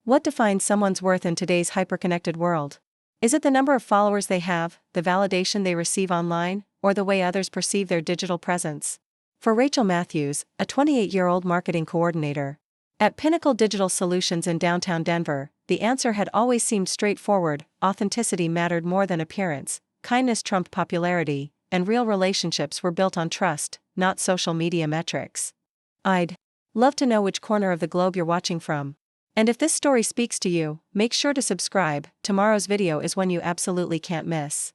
What defines someone's worth in today's hyperconnected world? Is it the number of followers they have, the validation they receive online, or the way others perceive their digital presence? For Rachel Matthews, a 28-year-old marketing coordinator at Pinnacle Digital Solutions in downtown Denver, the answer had always seemed straightforward: authenticity mattered more than appearance, kindness trumped popularity, and real relationships were built on trust, not social media metrics. I'd love to know which corner of the globe you're watching from. And if this story speaks to you, make sure to subscribe. Tomorrow's video is one you absolutely can't miss.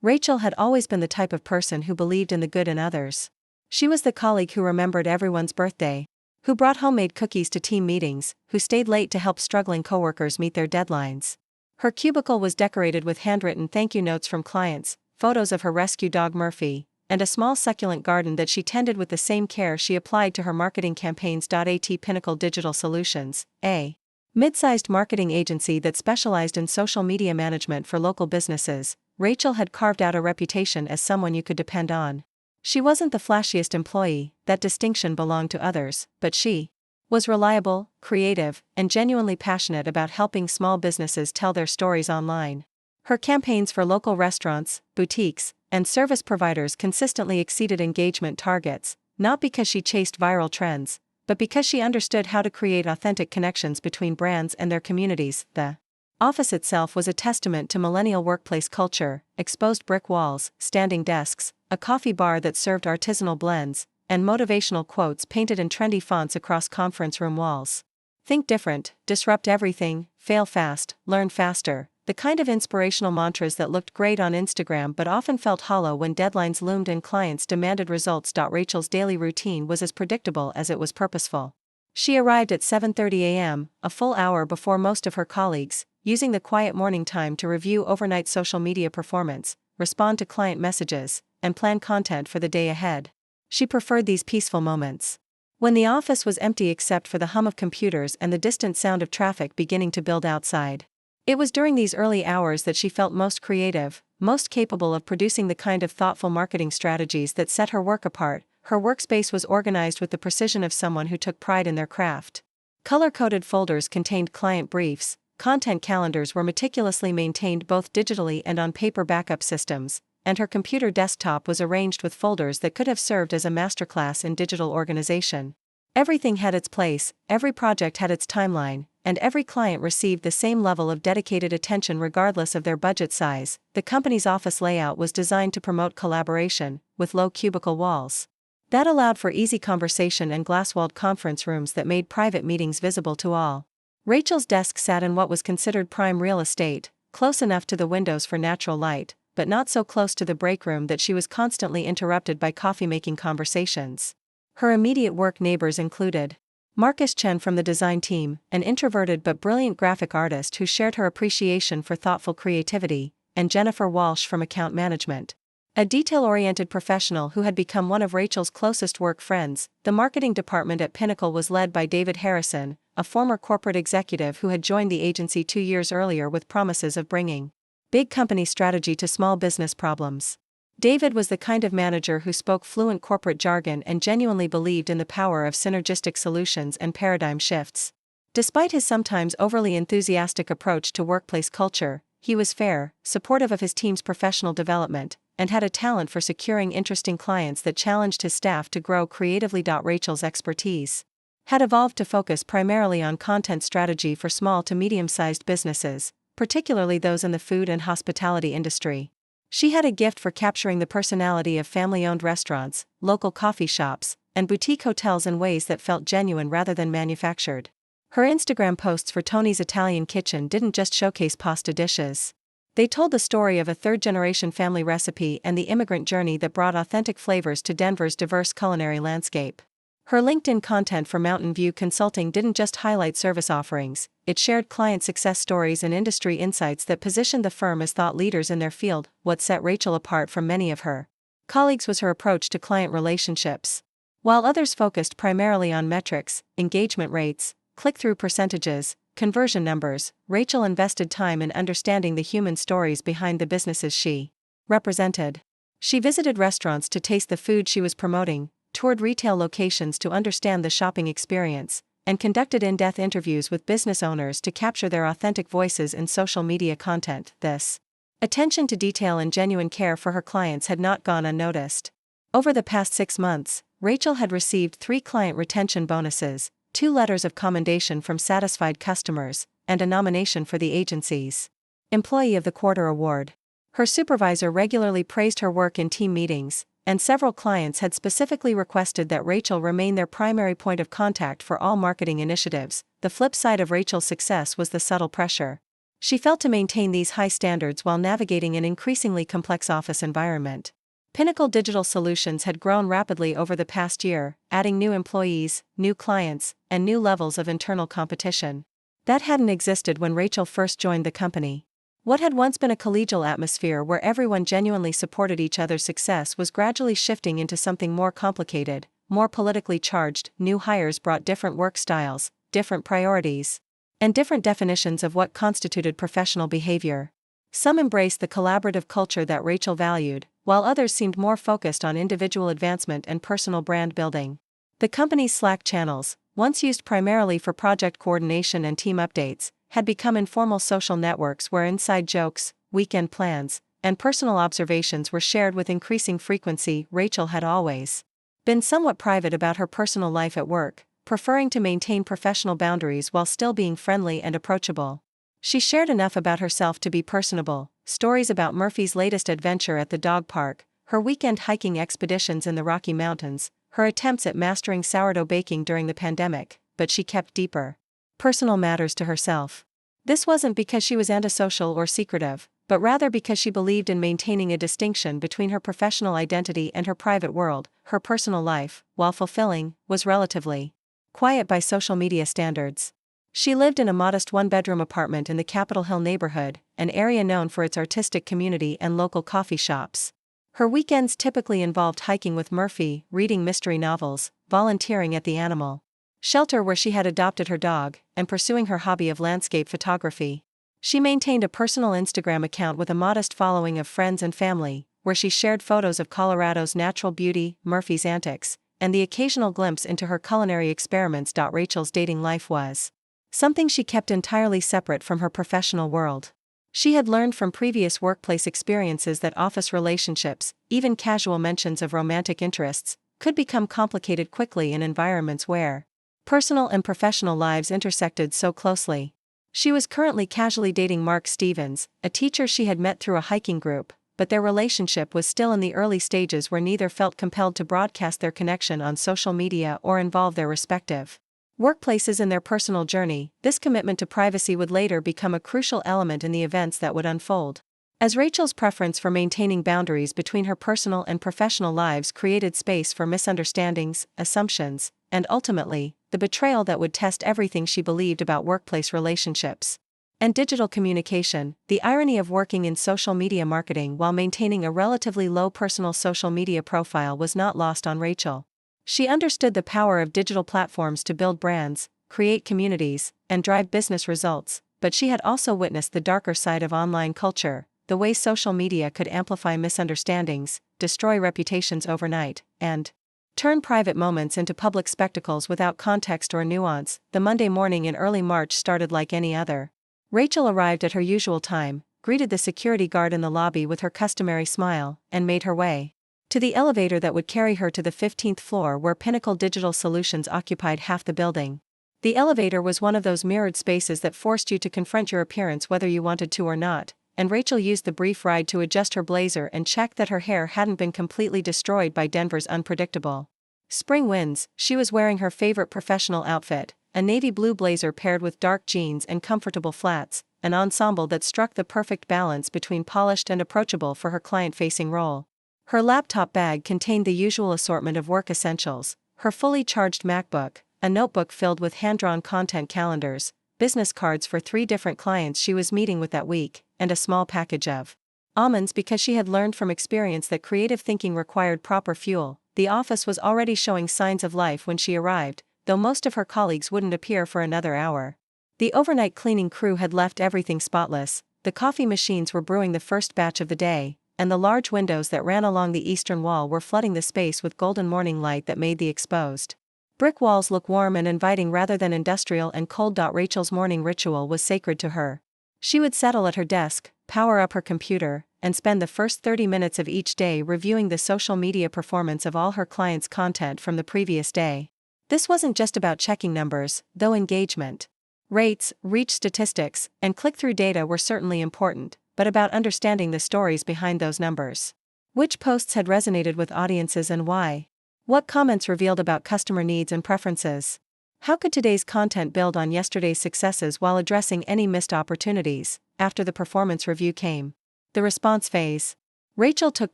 Rachel had always been the type of person who believed in the good in others. She was the colleague who remembered everyone's birthday, who brought homemade cookies to team meetings, who stayed late to help struggling coworkers meet their deadlines. Her cubicle was decorated with handwritten thank you notes from clients, photos of her rescue dog Murphy, and a small succulent garden that she tended with the same care she applied to her marketing campaigns. At Pinnacle Digital Solutions, a mid-sized marketing agency that specialized in social media management for local businesses, Rachel had carved out a reputation as someone you could depend on. She wasn't the flashiest employee, that distinction belonged to others, but she was reliable, creative, and genuinely passionate about helping small businesses tell their stories online. Her campaigns for local restaurants, boutiques, and service providers consistently exceeded engagement targets, not because she chased viral trends, but because she understood how to create authentic connections between brands and their communities. The office itself was a testament to millennial workplace culture: exposed brick walls, standing desks, a coffee bar that served artisanal blends, and motivational quotes painted in trendy fonts across conference room walls. Think different, disrupt everything, fail fast, learn faster. The kind of inspirational mantras that looked great on Instagram but often felt hollow when deadlines loomed and clients demanded results. Rachel's daily routine was as predictable as it was purposeful. She arrived at 7:30 a.m., a full hour before most of her colleagues, using the quiet morning time to review overnight social media performance, respond to client messages, and plan content for the day ahead. She preferred these peaceful moments, when the office was empty except for the hum of computers and the distant sound of traffic beginning to build outside. It was during these early hours that she felt most creative, most capable of producing the kind of thoughtful marketing strategies that set her work apart. Her workspace was organized with the precision of someone who took pride in their craft. Color-coded folders contained client briefs, content calendars were meticulously maintained both digitally and on paper backup systems, and her computer desktop was arranged with folders that could have served as a masterclass in digital organization. Everything had its place, every project had its timeline, and every client received the same level of dedicated attention regardless of their budget size. The company's office layout was designed to promote collaboration, with low cubicle walls that allowed for easy conversation and glass-walled conference rooms that made private meetings visible to all. Rachel's desk sat in what was considered prime real estate, close enough to the windows for natural light, but not so close to the break room that she was constantly interrupted by coffee-making conversations. Her immediate work neighbors included Marcus Chen from the design team, an introverted but brilliant graphic artist who shared her appreciation for thoughtful creativity, and Jennifer Walsh from account management, a detail-oriented professional who had become one of Rachel's closest work friends. The marketing department at Pinnacle was led by David Harrison, a former corporate executive who had joined the agency 2 years earlier with promises of bringing big company strategy to small business problems. David was the kind of manager who spoke fluent corporate jargon and genuinely believed in the power of synergistic solutions and paradigm shifts. Despite his sometimes overly enthusiastic approach to workplace culture, he was fair, supportive of his team's professional development, and had a talent for securing interesting clients that challenged his staff to grow creatively. Rachel's expertise had evolved to focus primarily on content strategy for small to medium-sized businesses, particularly those in the food and hospitality industry. She had a gift for capturing the personality of family-owned restaurants, local coffee shops, and boutique hotels in ways that felt genuine rather than manufactured. Her Instagram posts for Tony's Italian Kitchen didn't just showcase pasta dishes. They told the story of a third-generation family recipe and the immigrant journey that brought authentic flavors to Denver's diverse culinary landscape. Her LinkedIn content for Mountain View Consulting didn't just highlight service offerings, it shared client success stories and industry insights that positioned the firm as thought leaders in their field. What set Rachel apart from many of her colleagues was her approach to client relationships. While others focused primarily on metrics, engagement rates, click-through percentages, conversion numbers, Rachel invested time in understanding the human stories behind the businesses she represented. She visited restaurants to taste the food she was promoting, toured retail locations to understand the shopping experience, and conducted in-depth interviews with business owners to capture their authentic voices in social media content. This attention to detail and genuine care for her clients had not gone unnoticed. Over the past 6 months, Rachel had received 3 client retention bonuses, 2 letters of commendation from satisfied customers, and a nomination for the agency's Employee of the Quarter award. Her supervisor regularly praised her work in team meetings, and several clients had specifically requested that Rachel remain their primary point of contact for all marketing initiatives. The flip side of Rachel's success was the subtle pressure she felt to maintain these high standards while navigating an increasingly complex office environment. Pinnacle Digital Solutions had grown rapidly over the past year, adding new employees, new clients, and new levels of internal competition that hadn't existed when Rachel first joined the company. What had once been a collegial atmosphere where everyone genuinely supported each other's success was gradually shifting into something more complicated, more politically charged. New hires brought different work styles, different priorities, and different definitions of what constituted professional behavior. Some embraced the collaborative culture that Rachel valued, while others seemed more focused on individual advancement and personal brand building. The company's Slack channels, once used primarily for project coordination and team updates, had become informal social networks where inside jokes, weekend plans, and personal observations were shared with increasing frequency. Rachel had always been somewhat private about her personal life at work, preferring to maintain professional boundaries while still being friendly and approachable. She shared enough about herself to be personable, stories about Murphy's latest adventure at the dog park, her weekend hiking expeditions in the Rocky Mountains, her attempts at mastering sourdough baking during the pandemic, but she kept deeper personal matters to herself. This wasn't because she was antisocial or secretive, but rather because she believed in maintaining a distinction between her professional identity and her private world. Her personal life, while fulfilling, was relatively quiet by social media standards. She lived in a modest 1-bedroom apartment in the Capitol Hill neighborhood, an area known for its artistic community and local coffee shops. Her weekends typically involved hiking with Murphy, reading mystery novels, volunteering at the animal shelter where she had adopted her dog, and pursuing her hobby of landscape photography. She maintained a personal Instagram account with a modest following of friends and family, where she shared photos of Colorado's natural beauty, Murphy's antics, and the occasional glimpse into her culinary experiments. Rachel's dating life was something she kept entirely separate from her professional world. She had learned from previous workplace experiences that office relationships, even casual mentions of romantic interests, could become complicated quickly in environments where personal and professional lives intersected so closely. She was currently casually dating Mark Stevens, a teacher she had met through a hiking group, but their relationship was still in the early stages where neither felt compelled to broadcast their connection on social media or involve their respective workplaces in their personal journey. This commitment to privacy would later become a crucial element in the events that would unfold. As Rachel's preference for maintaining boundaries between her personal and professional lives created space for misunderstandings, assumptions, and ultimately, the betrayal that would test everything she believed about workplace relationships and digital communication. The irony of working in social media marketing while maintaining a relatively low personal social media profile was not lost on Rachel. She understood the power of digital platforms to build brands, create communities, and drive business results, but she had also witnessed the darker side of online culture, the way social media could amplify misunderstandings, destroy reputations overnight, and turn private moments into public spectacles without context or nuance. The Monday morning in early March started like any other. Rachel arrived at her usual time, greeted the security guard in the lobby with her customary smile, and made her way to the elevator that would carry her to the 15th floor where Pinnacle Digital Solutions occupied half the building. The elevator was one of those mirrored spaces that forced you to confront your appearance whether you wanted to or not, and Rachel used the brief ride to adjust her blazer and check that her hair hadn't been completely destroyed by Denver's unpredictable spring winds. She was wearing her favorite professional outfit, a navy blue blazer paired with dark jeans and comfortable flats, an ensemble that struck the perfect balance between polished and approachable for her client-facing role. Her laptop bag contained the usual assortment of work essentials: her fully charged MacBook, a notebook filled with hand-drawn content calendars, business cards for 3 different clients she was meeting with that week, and a small package of almonds because she had learned from experience that creative thinking required proper fuel. The office was already showing signs of life when she arrived, though most of her colleagues wouldn't appear for another hour. The overnight cleaning crew had left everything spotless, the coffee machines were brewing the first batch of the day, and the large windows that ran along the eastern wall were flooding the space with golden morning light that made the exposed Brick walls look warm and inviting rather than industrial and cold. Rachel's morning ritual was sacred to her. She would settle at her desk, power up her computer, and spend the first 30 minutes of each day reviewing the social media performance of all her clients' content from the previous day. This wasn't just about checking numbers, though engagement rates, reach statistics, and click-through data were certainly important, but about understanding the stories behind those numbers. Which posts had resonated with audiences and why? What comments revealed about customer needs and preferences? How could today's content build on yesterday's successes while addressing any missed opportunities? After the performance review came the response phase. Rachel took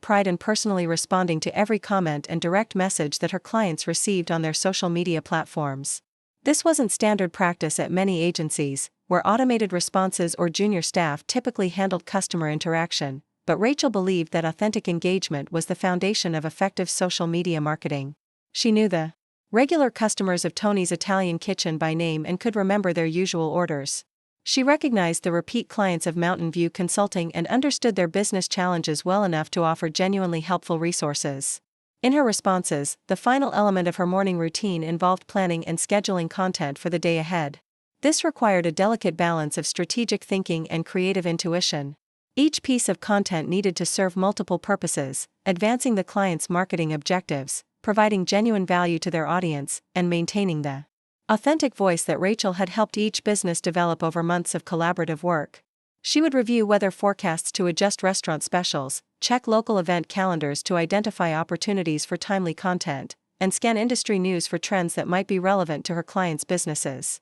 pride in personally responding to every comment and direct message that her clients received on their social media platforms. This wasn't standard practice at many agencies, where automated responses or junior staff typically handled customer interaction, but Rachel believed that authentic engagement was the foundation of effective social media marketing. She knew the regular customers of Tony's Italian Kitchen by name and could remember their usual orders. She recognized the repeat clients of Mountain View Consulting and understood their business challenges well enough to offer genuinely helpful resources. In her responses, the final element of her morning routine involved planning and scheduling content for the day ahead. This required a delicate balance of strategic thinking and creative intuition. Each piece of content needed to serve multiple purposes, advancing the client's marketing objectives, providing genuine value to their audience, and maintaining the authentic voice that Rachel had helped each business develop over months of collaborative work. She would review weather forecasts to adjust restaurant specials, check local event calendars to identify opportunities for timely content, and scan industry news for trends that might be relevant to her clients' businesses.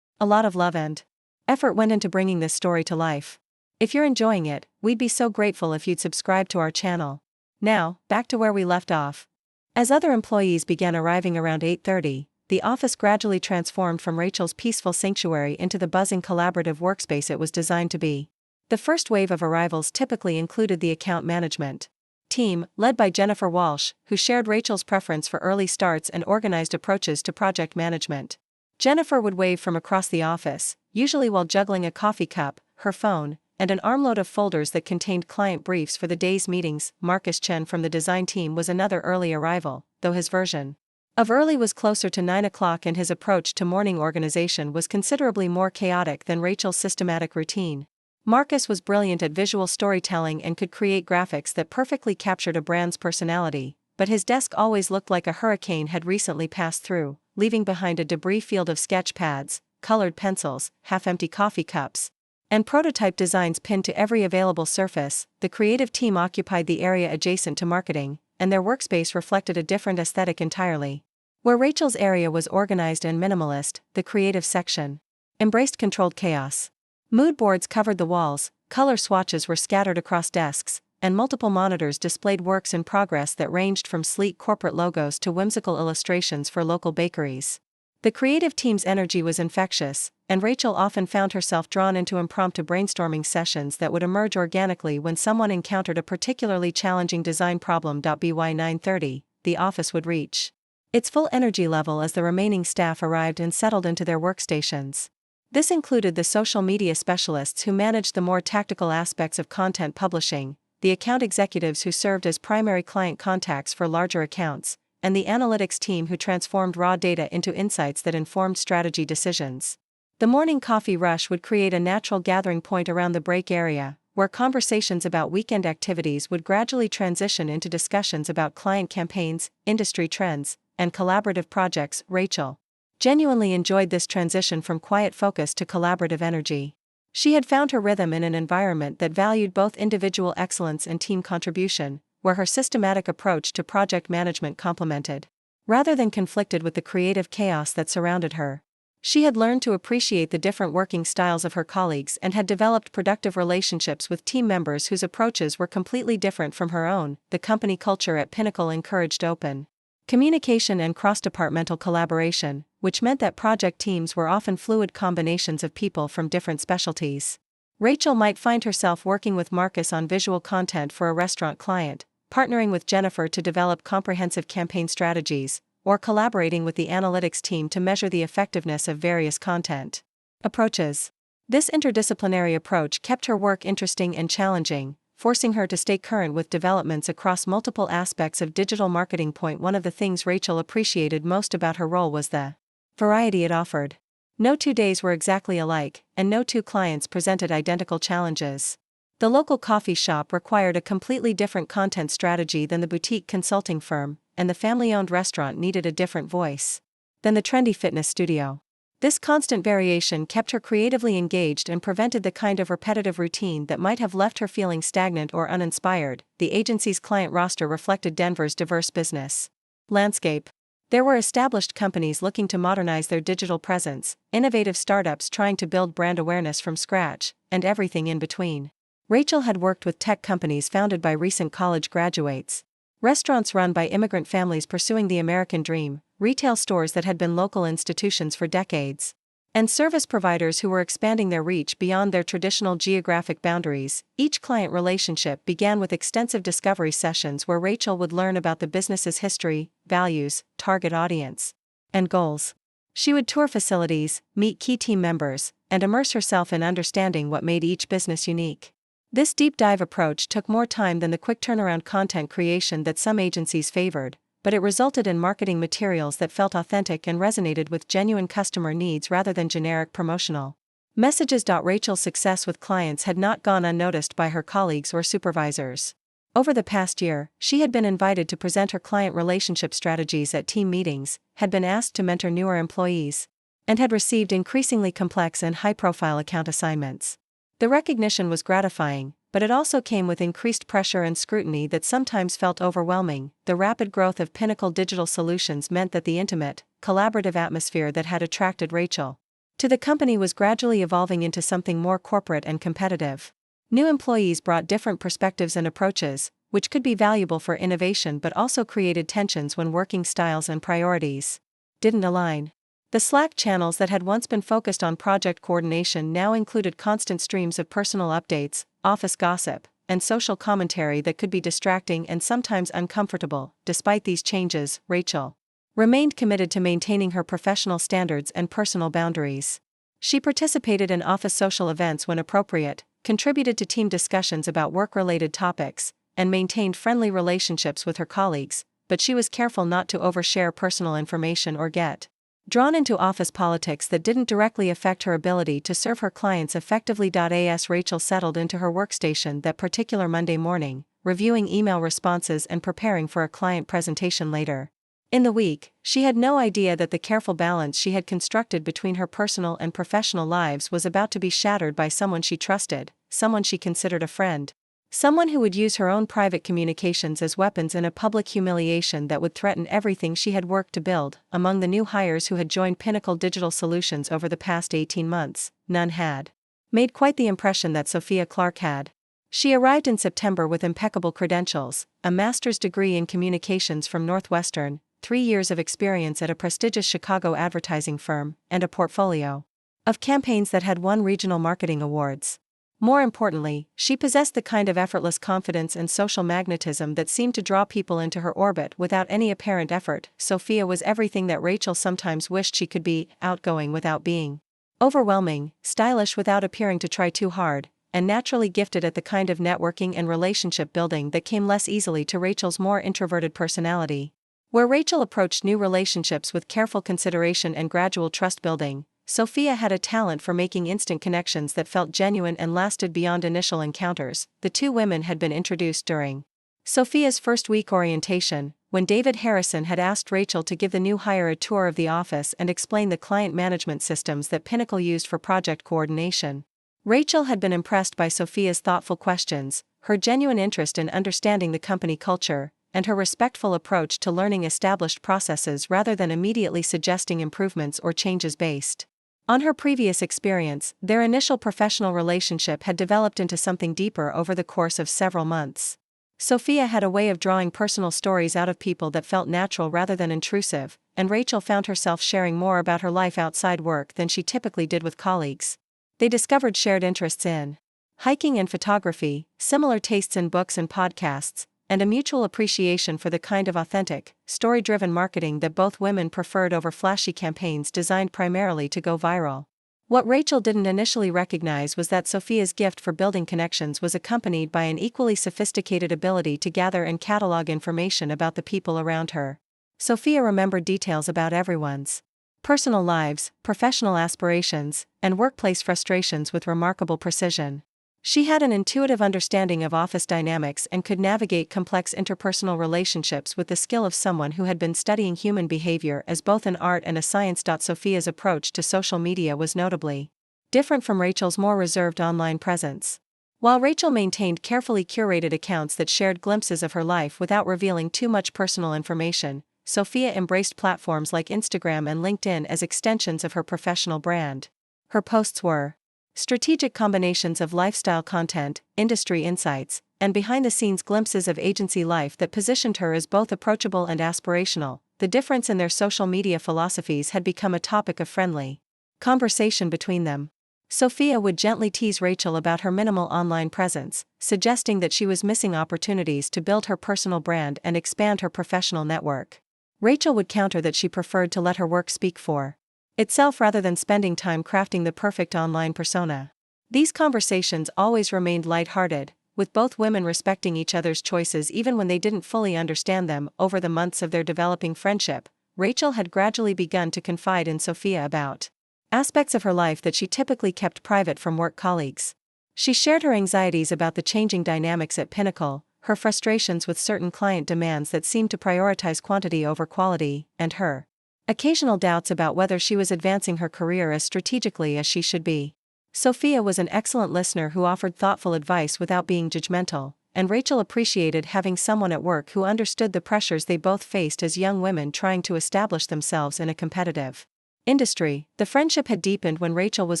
A lot of love and effort went into bringing this story to life. If you're enjoying it, we'd be so grateful if you'd subscribe to our channel. Now, back to where we left off. As other employees began arriving around 8:30, the office gradually transformed from Rachel's peaceful sanctuary into the buzzing collaborative workspace it was designed to be. The first wave of arrivals typically included the account management team, led by Jennifer Walsh, who shared Rachel's preference for early starts and organized approaches to project management. Jennifer would wave from across the office, usually while juggling a coffee cup, her phone, and an armload of folders that contained client briefs for the day's meetings. Marcus Chen from the design team was another early arrival, though his version of early was closer to 9 o'clock and his approach to morning organization was considerably more chaotic than Rachel's systematic routine. Marcus was brilliant at visual storytelling and could create graphics that perfectly captured a brand's personality, but his desk always looked like a hurricane had recently passed through, leaving behind a debris field of sketch pads, colored pencils, half-empty coffee cups, and prototype designs pinned to every available surface. The creative team occupied the area adjacent to marketing, and their workspace reflected a different aesthetic entirely. Where Rachel's area was organized and minimalist, the creative section embraced controlled chaos. Mood boards covered the walls, color swatches were scattered across desks, and multiple monitors displayed works in progress that ranged from sleek corporate logos to whimsical illustrations for local bakeries. The creative team's energy was infectious, and Rachel often found herself drawn into impromptu brainstorming sessions that would emerge organically when someone encountered a particularly challenging design problem. By 9:30, the office would reach its full energy level as the remaining staff arrived and settled into their workstations. This included the social media specialists who managed the more tactical aspects of content publishing, the account executives who served as primary client contacts for larger accounts, and the analytics team who transformed raw data into insights that informed strategy decisions. The morning coffee rush would create a natural gathering point around the break area, where conversations about weekend activities would gradually transition into discussions about client campaigns, industry trends, and collaborative projects. Rachel genuinely enjoyed this transition from quiet focus to collaborative energy. She had found her rhythm in an environment that valued both individual excellence and team contribution, where her systematic approach to project management complemented, rather than conflicted with the creative chaos that surrounded her. She had learned to appreciate the different working styles of her colleagues and had developed productive relationships with team members whose approaches were completely different from her own. The company culture at Pinnacle encouraged open communication and cross-departmental collaboration, which meant that project teams were often fluid combinations of people from different specialties. Rachel might find herself working with Marcus on visual content for a restaurant client, partnering with Jennifer to develop comprehensive campaign strategies, or collaborating with the analytics team to measure the effectiveness of various content approaches. This interdisciplinary approach kept her work interesting and challenging, forcing her to stay current with developments across multiple aspects of digital marketing. One of the things Rachel appreciated most about her role was the variety it offered. No 2 days were exactly alike, and no two clients presented identical challenges. The local coffee shop required a completely different content strategy than the boutique consulting firm, and the family-owned restaurant needed a different voice than the trendy fitness studio. This constant variation kept her creatively engaged and prevented the kind of repetitive routine that might have left her feeling stagnant or uninspired. The agency's client roster reflected Denver's diverse business landscape. There were established companies looking to modernize their digital presence, innovative startups trying to build brand awareness from scratch, and everything in between. Rachel had worked with tech companies founded by recent college graduates, restaurants run by immigrant families pursuing the American dream, retail stores that had been local institutions for decades, and service providers who were expanding their reach beyond their traditional geographic boundaries. Each client relationship began with extensive discovery sessions where Rachel would learn about the business's history, values, target audience, and goals. She would tour facilities, meet key team members, and immerse herself in understanding what made each business unique. This deep dive approach took more time than the quick turnaround content creation that some agencies favored, but it resulted in marketing materials that felt authentic and resonated with genuine customer needs rather than generic promotional messages. Rachel's success with clients had not gone unnoticed by her colleagues or supervisors. Over the past year, she had been invited to present her client relationship strategies at team meetings, had been asked to mentor newer employees, and had received increasingly complex and high-profile account assignments. The recognition was gratifying, but it also came with increased pressure and scrutiny that sometimes felt overwhelming. The rapid growth of Pinnacle Digital Solutions meant that the intimate, collaborative atmosphere that had attracted Rachel to the company was gradually evolving into something more corporate and competitive. New employees brought different perspectives and approaches, which could be valuable for innovation but also created tensions when working styles and priorities didn't align. The Slack channels that had once been focused on project coordination now included constant streams of personal updates, office gossip, and social commentary that could be distracting and sometimes uncomfortable. Despite these changes, Rachel remained committed to maintaining her professional standards and personal boundaries. She participated in office social events when appropriate, contributed to team discussions about work-related topics, and maintained friendly relationships with her colleagues, but she was careful not to overshare personal information or get drawn into office politics that didn't directly affect her ability to serve her clients effectively. As Rachel settled into her workstation that particular Monday morning, reviewing email responses and preparing for a client presentation later in the week, she had no idea that the careful balance she had constructed between her personal and professional lives was about to be shattered by someone she trusted, someone she considered a friend. Someone who would use her own private communications as weapons in a public humiliation that would threaten everything she had worked to build. Among the new hires who had joined Pinnacle Digital Solutions over the past 18 months, none had made quite the impression that Sophia Clark had. She arrived in September with impeccable credentials, a master's degree in communications from Northwestern, 3 years of experience at a prestigious Chicago advertising firm, and a portfolio of campaigns that had won regional marketing awards. More importantly, she possessed the kind of effortless confidence and social magnetism that seemed to draw people into her orbit without any apparent effort. Sophia was everything that Rachel sometimes wished she could be: outgoing without being overwhelming, stylish without appearing to try too hard, and naturally gifted at the kind of networking and relationship building that came less easily to Rachel's more introverted personality. Where Rachel approached new relationships with careful consideration and gradual trust building, Sophia had a talent for making instant connections that felt genuine and lasted beyond initial encounters. The two women had been introduced during Sophia's first week orientation, when David Harrison had asked Rachel to give the new hire a tour of the office and explain the client management systems that Pinnacle used for project coordination. Rachel had been impressed by Sophia's thoughtful questions, her genuine interest in understanding the company culture, and her respectful approach to learning established processes rather than immediately suggesting improvements or changes based on her previous experience. Their initial professional relationship had developed into something deeper over the course of several months. Sophia had a way of drawing personal stories out of people that felt natural rather than intrusive, and Rachel found herself sharing more about her life outside work than she typically did with colleagues. They discovered shared interests in hiking and photography, similar tastes in books and podcasts, and a mutual appreciation for the kind of authentic, story-driven marketing that both women preferred over flashy campaigns designed primarily to go viral. What Rachel didn't initially recognize was that Sophia's gift for building connections was accompanied by an equally sophisticated ability to gather and catalog information about the people around her. Sophia remembered details about everyone's personal lives, professional aspirations, and workplace frustrations with remarkable precision. She had an intuitive understanding of office dynamics and could navigate complex interpersonal relationships with the skill of someone who had been studying human behavior as both an art and a science. Sophia's approach to social media was notably different from Rachel's more reserved online presence. While Rachel maintained carefully curated accounts that shared glimpses of her life without revealing too much personal information, Sophia embraced platforms like Instagram and LinkedIn as extensions of her professional brand. Her posts were strategic combinations of lifestyle content, industry insights, and behind-the-scenes glimpses of agency life that positioned her as both approachable and aspirational. The difference in their social media philosophies had become a topic of friendly conversation between them. Sophia would gently tease Rachel about her minimal online presence, suggesting that she was missing opportunities to build her personal brand and expand her professional network. Rachel would counter that she preferred to let her work speak for itself rather than spending time crafting the perfect online persona. These conversations always remained lighthearted, with both women respecting each other's choices even when they didn't fully understand them. Over the months of their developing friendship, Rachel had gradually begun to confide in Sophia about aspects of her life that she typically kept private from work colleagues. She shared her anxieties about the changing dynamics at Pinnacle, her frustrations with certain client demands that seemed to prioritize quantity over quality, and her occasional doubts about whether she was advancing her career as strategically as she should be. Sophia was an excellent listener who offered thoughtful advice without being judgmental, and Rachel appreciated having someone at work who understood the pressures they both faced as young women trying to establish themselves in a competitive industry. The friendship had deepened when Rachel was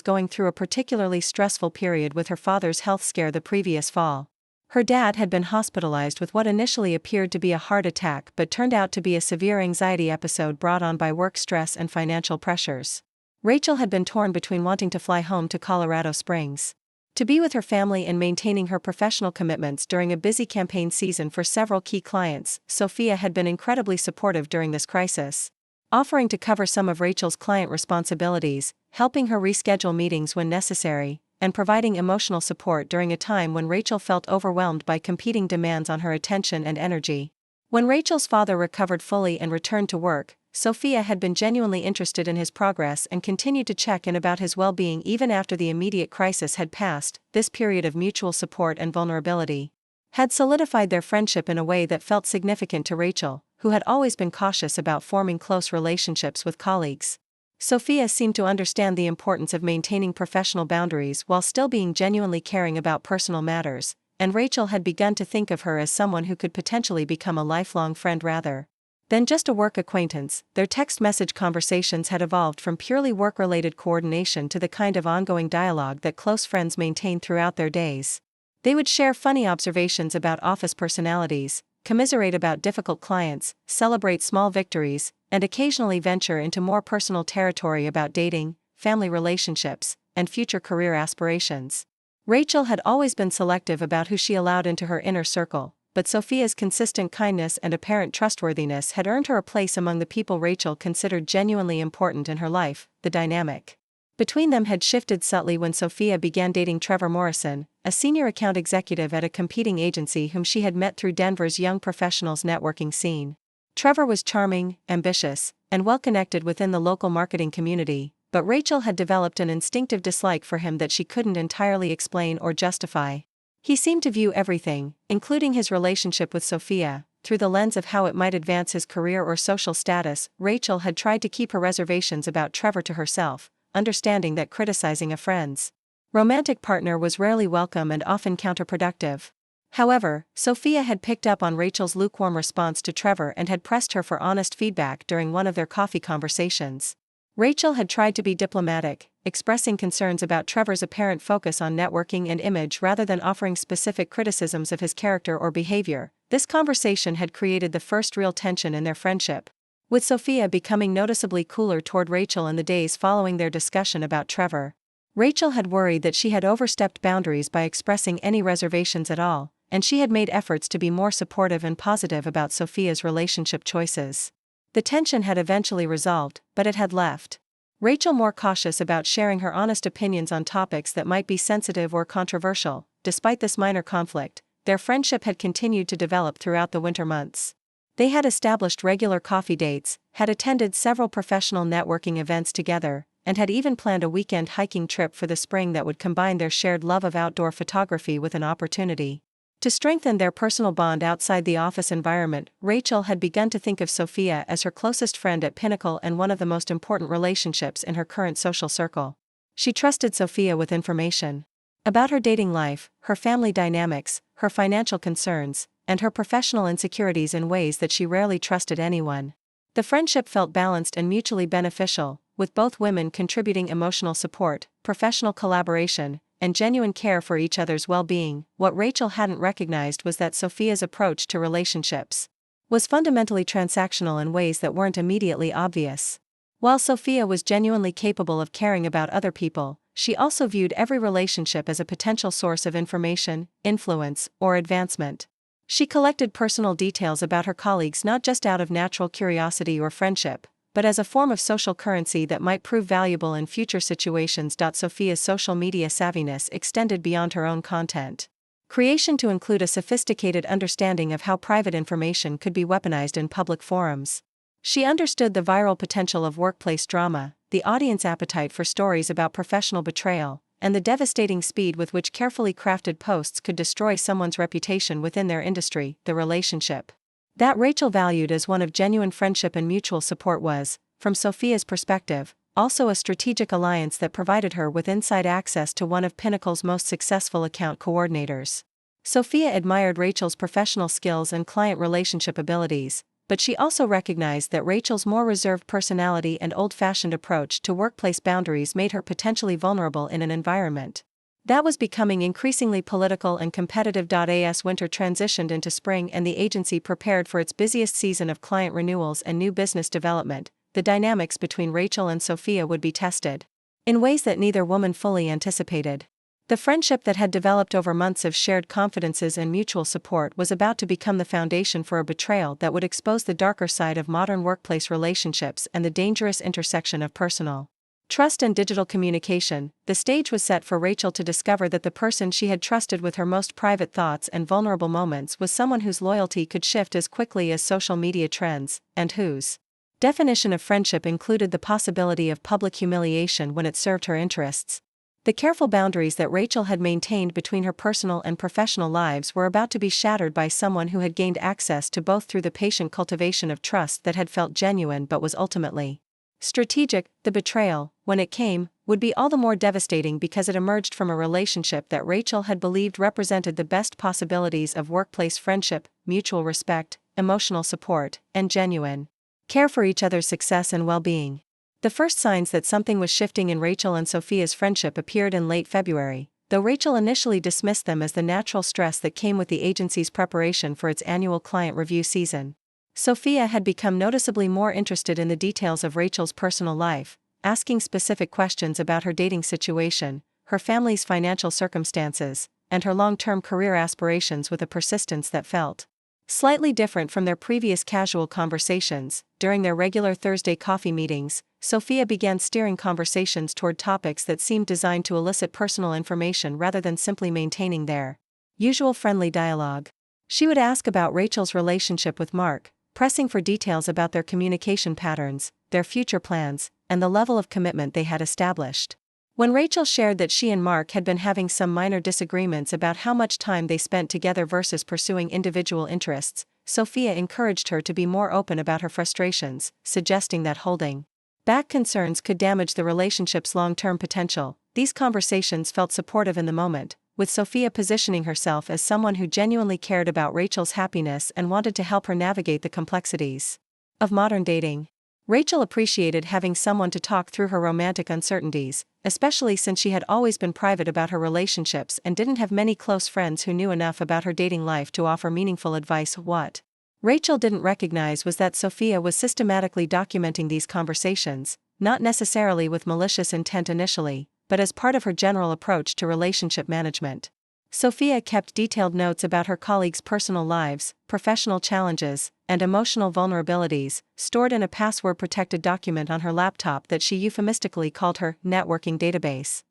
going through a particularly stressful period with her father's health scare the previous fall. Her dad had been hospitalized with what initially appeared to be a heart attack but turned out to be a severe anxiety episode brought on by work stress and financial pressures. Rachel had been torn between wanting to fly home to Colorado Springs to be with her family and maintaining her professional commitments during a busy campaign season for several key clients. Sophia had been incredibly supportive during this crisis, offering to cover some of Rachel's client responsibilities, helping her reschedule meetings when necessary, and providing emotional support during a time when Rachel felt overwhelmed by competing demands on her attention and energy. When Rachel's father recovered fully and returned to work, Sophia had been genuinely interested in his progress and continued to check in about his well-being even after the immediate crisis had passed. This period of mutual support and vulnerability had solidified their friendship in a way that felt significant to Rachel, who had always been cautious about forming close relationships with colleagues. Sophia seemed to understand the importance of maintaining professional boundaries while still being genuinely caring about personal matters, and Rachel had begun to think of her as someone who could potentially become a lifelong friend rather than just a work acquaintance. Their text message conversations had evolved from purely work-related coordination to the kind of ongoing dialogue that close friends maintained throughout their days. They would share funny observations about office personalities, commiserate about difficult clients, celebrate small victories, and occasionally venture into more personal territory about dating, family relationships, and future career aspirations. Rachel had always been selective about who she allowed into her inner circle, but Sophia's consistent kindness and apparent trustworthiness had earned her a place among the people Rachel considered genuinely important in her life. The dynamic between them had shifted subtly when Sophia began dating Trevor Morrison, a senior account executive at a competing agency whom she had met through Denver's young professionals networking scene. Trevor was charming, ambitious, and well-connected within the local marketing community, but Rachel had developed an instinctive dislike for him that she couldn't entirely explain or justify. He seemed to view everything, including his relationship with Sophia, through the lens of how it might advance his career or social status. Rachel had tried to keep her reservations about Trevor to herself, understanding that criticizing a friend's romantic partner was rarely welcome and often counterproductive. However, Sophia had picked up on Rachel's lukewarm response to Trevor and had pressed her for honest feedback during one of their coffee conversations. Rachel had tried to be diplomatic, expressing concerns about Trevor's apparent focus on networking and image rather than offering specific criticisms of his character or behavior. This conversation had created the first real tension in their friendship, with Sophia becoming noticeably cooler toward Rachel in the days following their discussion about Trevor. Rachel had worried that she had overstepped boundaries by expressing any reservations at all, and she had made efforts to be more supportive and positive about Sophia's relationship choices. The tension had eventually resolved, but it had left Rachel more cautious about sharing her honest opinions on topics that might be sensitive or controversial. Despite this minor conflict, their friendship had continued to develop throughout the winter months. They had established regular coffee dates, had attended several professional networking events together, and had even planned a weekend hiking trip for the spring that would combine their shared love of outdoor photography with an opportunity to strengthen their personal bond outside the office environment. Rachel had begun to think of Sophia as her closest friend at Pinnacle and one of the most important relationships in her current social circle. She trusted Sophia with information about her dating life, her family dynamics, her financial concerns, and her professional insecurities in ways that she rarely trusted anyone. The friendship felt balanced and mutually beneficial, with both women contributing emotional support, professional collaboration, and genuine care for each other's well-being. What Rachel hadn't recognized was that Sophia's approach to relationships was fundamentally transactional in ways that weren't immediately obvious. While Sophia was genuinely capable of caring about other people, she also viewed every relationship as a potential source of information, influence, or advancement. She collected personal details about her colleagues not just out of natural curiosity or friendship, but as a form of social currency that might prove valuable in future situations. Sophia's social media savviness extended beyond her own content creation to include a sophisticated understanding of how private information could be weaponized in public forums. She understood the viral potential of workplace drama, the audience appetite for stories about professional betrayal, and the devastating speed with which carefully crafted posts could destroy someone's reputation within their industry. The relationship that Rachel valued as one of genuine friendship and mutual support was, from Sophia's perspective, also a strategic alliance that provided her with inside access to one of Pinnacle's most successful account coordinators. Sophia admired Rachel's professional skills and client relationship abilities, but she also recognized that Rachel's more reserved personality and old-fashioned approach to workplace boundaries made her potentially vulnerable in an environment that was becoming increasingly political and competitive. As winter transitioned into spring and the agency prepared for its busiest season of client renewals and new business development, the dynamics between Rachel and Sophia would be tested in ways that neither woman fully anticipated. The friendship that had developed over months of shared confidences and mutual support was about to become the foundation for a betrayal that would expose the darker side of modern workplace relationships and the dangerous intersection of personal trust and digital communication. The stage was set for Rachel to discover that the person she had trusted with her most private thoughts and vulnerable moments was someone whose loyalty could shift as quickly as social media trends, and whose definition of friendship included the possibility of public humiliation when it served her interests. The careful boundaries that Rachel had maintained between her personal and professional lives were about to be shattered by someone who had gained access to both through the patient cultivation of trust that had felt genuine but was ultimately strategic. The betrayal, when it came, would be all the more devastating because it emerged from a relationship that Rachel had believed represented the best possibilities of workplace friendship, mutual respect, emotional support, and genuine care for each other's success and well-being. The first signs that something was shifting in Rachel and Sophia's friendship appeared in late February, though Rachel initially dismissed them as the natural stress that came with the agency's preparation for its annual client review season. Sophia had become noticeably more interested in the details of Rachel's personal life, asking specific questions about her dating situation, her family's financial circumstances, and her long-term career aspirations with a persistence that felt slightly different from their previous casual conversations. During their regular Thursday coffee meetings, Sophia began steering conversations toward topics that seemed designed to elicit personal information rather than simply maintaining their usual friendly dialogue. She would ask about Rachel's relationship with Mark, pressing for details about their communication patterns, their future plans, and the level of commitment they had established. When Rachel shared that she and Mark had been having some minor disagreements about how much time they spent together versus pursuing individual interests, Sophia encouraged her to be more open about her frustrations, suggesting that holding back concerns could damage the relationship's long-term potential. These conversations felt supportive in the moment, with Sophia positioning herself as someone who genuinely cared about Rachel's happiness and wanted to help her navigate the complexities of modern dating. Rachel appreciated having someone to talk through her romantic uncertainties, especially since she had always been private about her relationships and didn't have many close friends who knew enough about her dating life to offer meaningful advice. What Rachel didn't recognize was that Sophia was systematically documenting these conversations, not necessarily with malicious intent initially, but as part of her general approach to relationship management. Sophia kept detailed notes about her colleagues' personal lives, professional challenges, and emotional vulnerabilities, stored in a password-protected document on her laptop that she euphemistically called her networking database.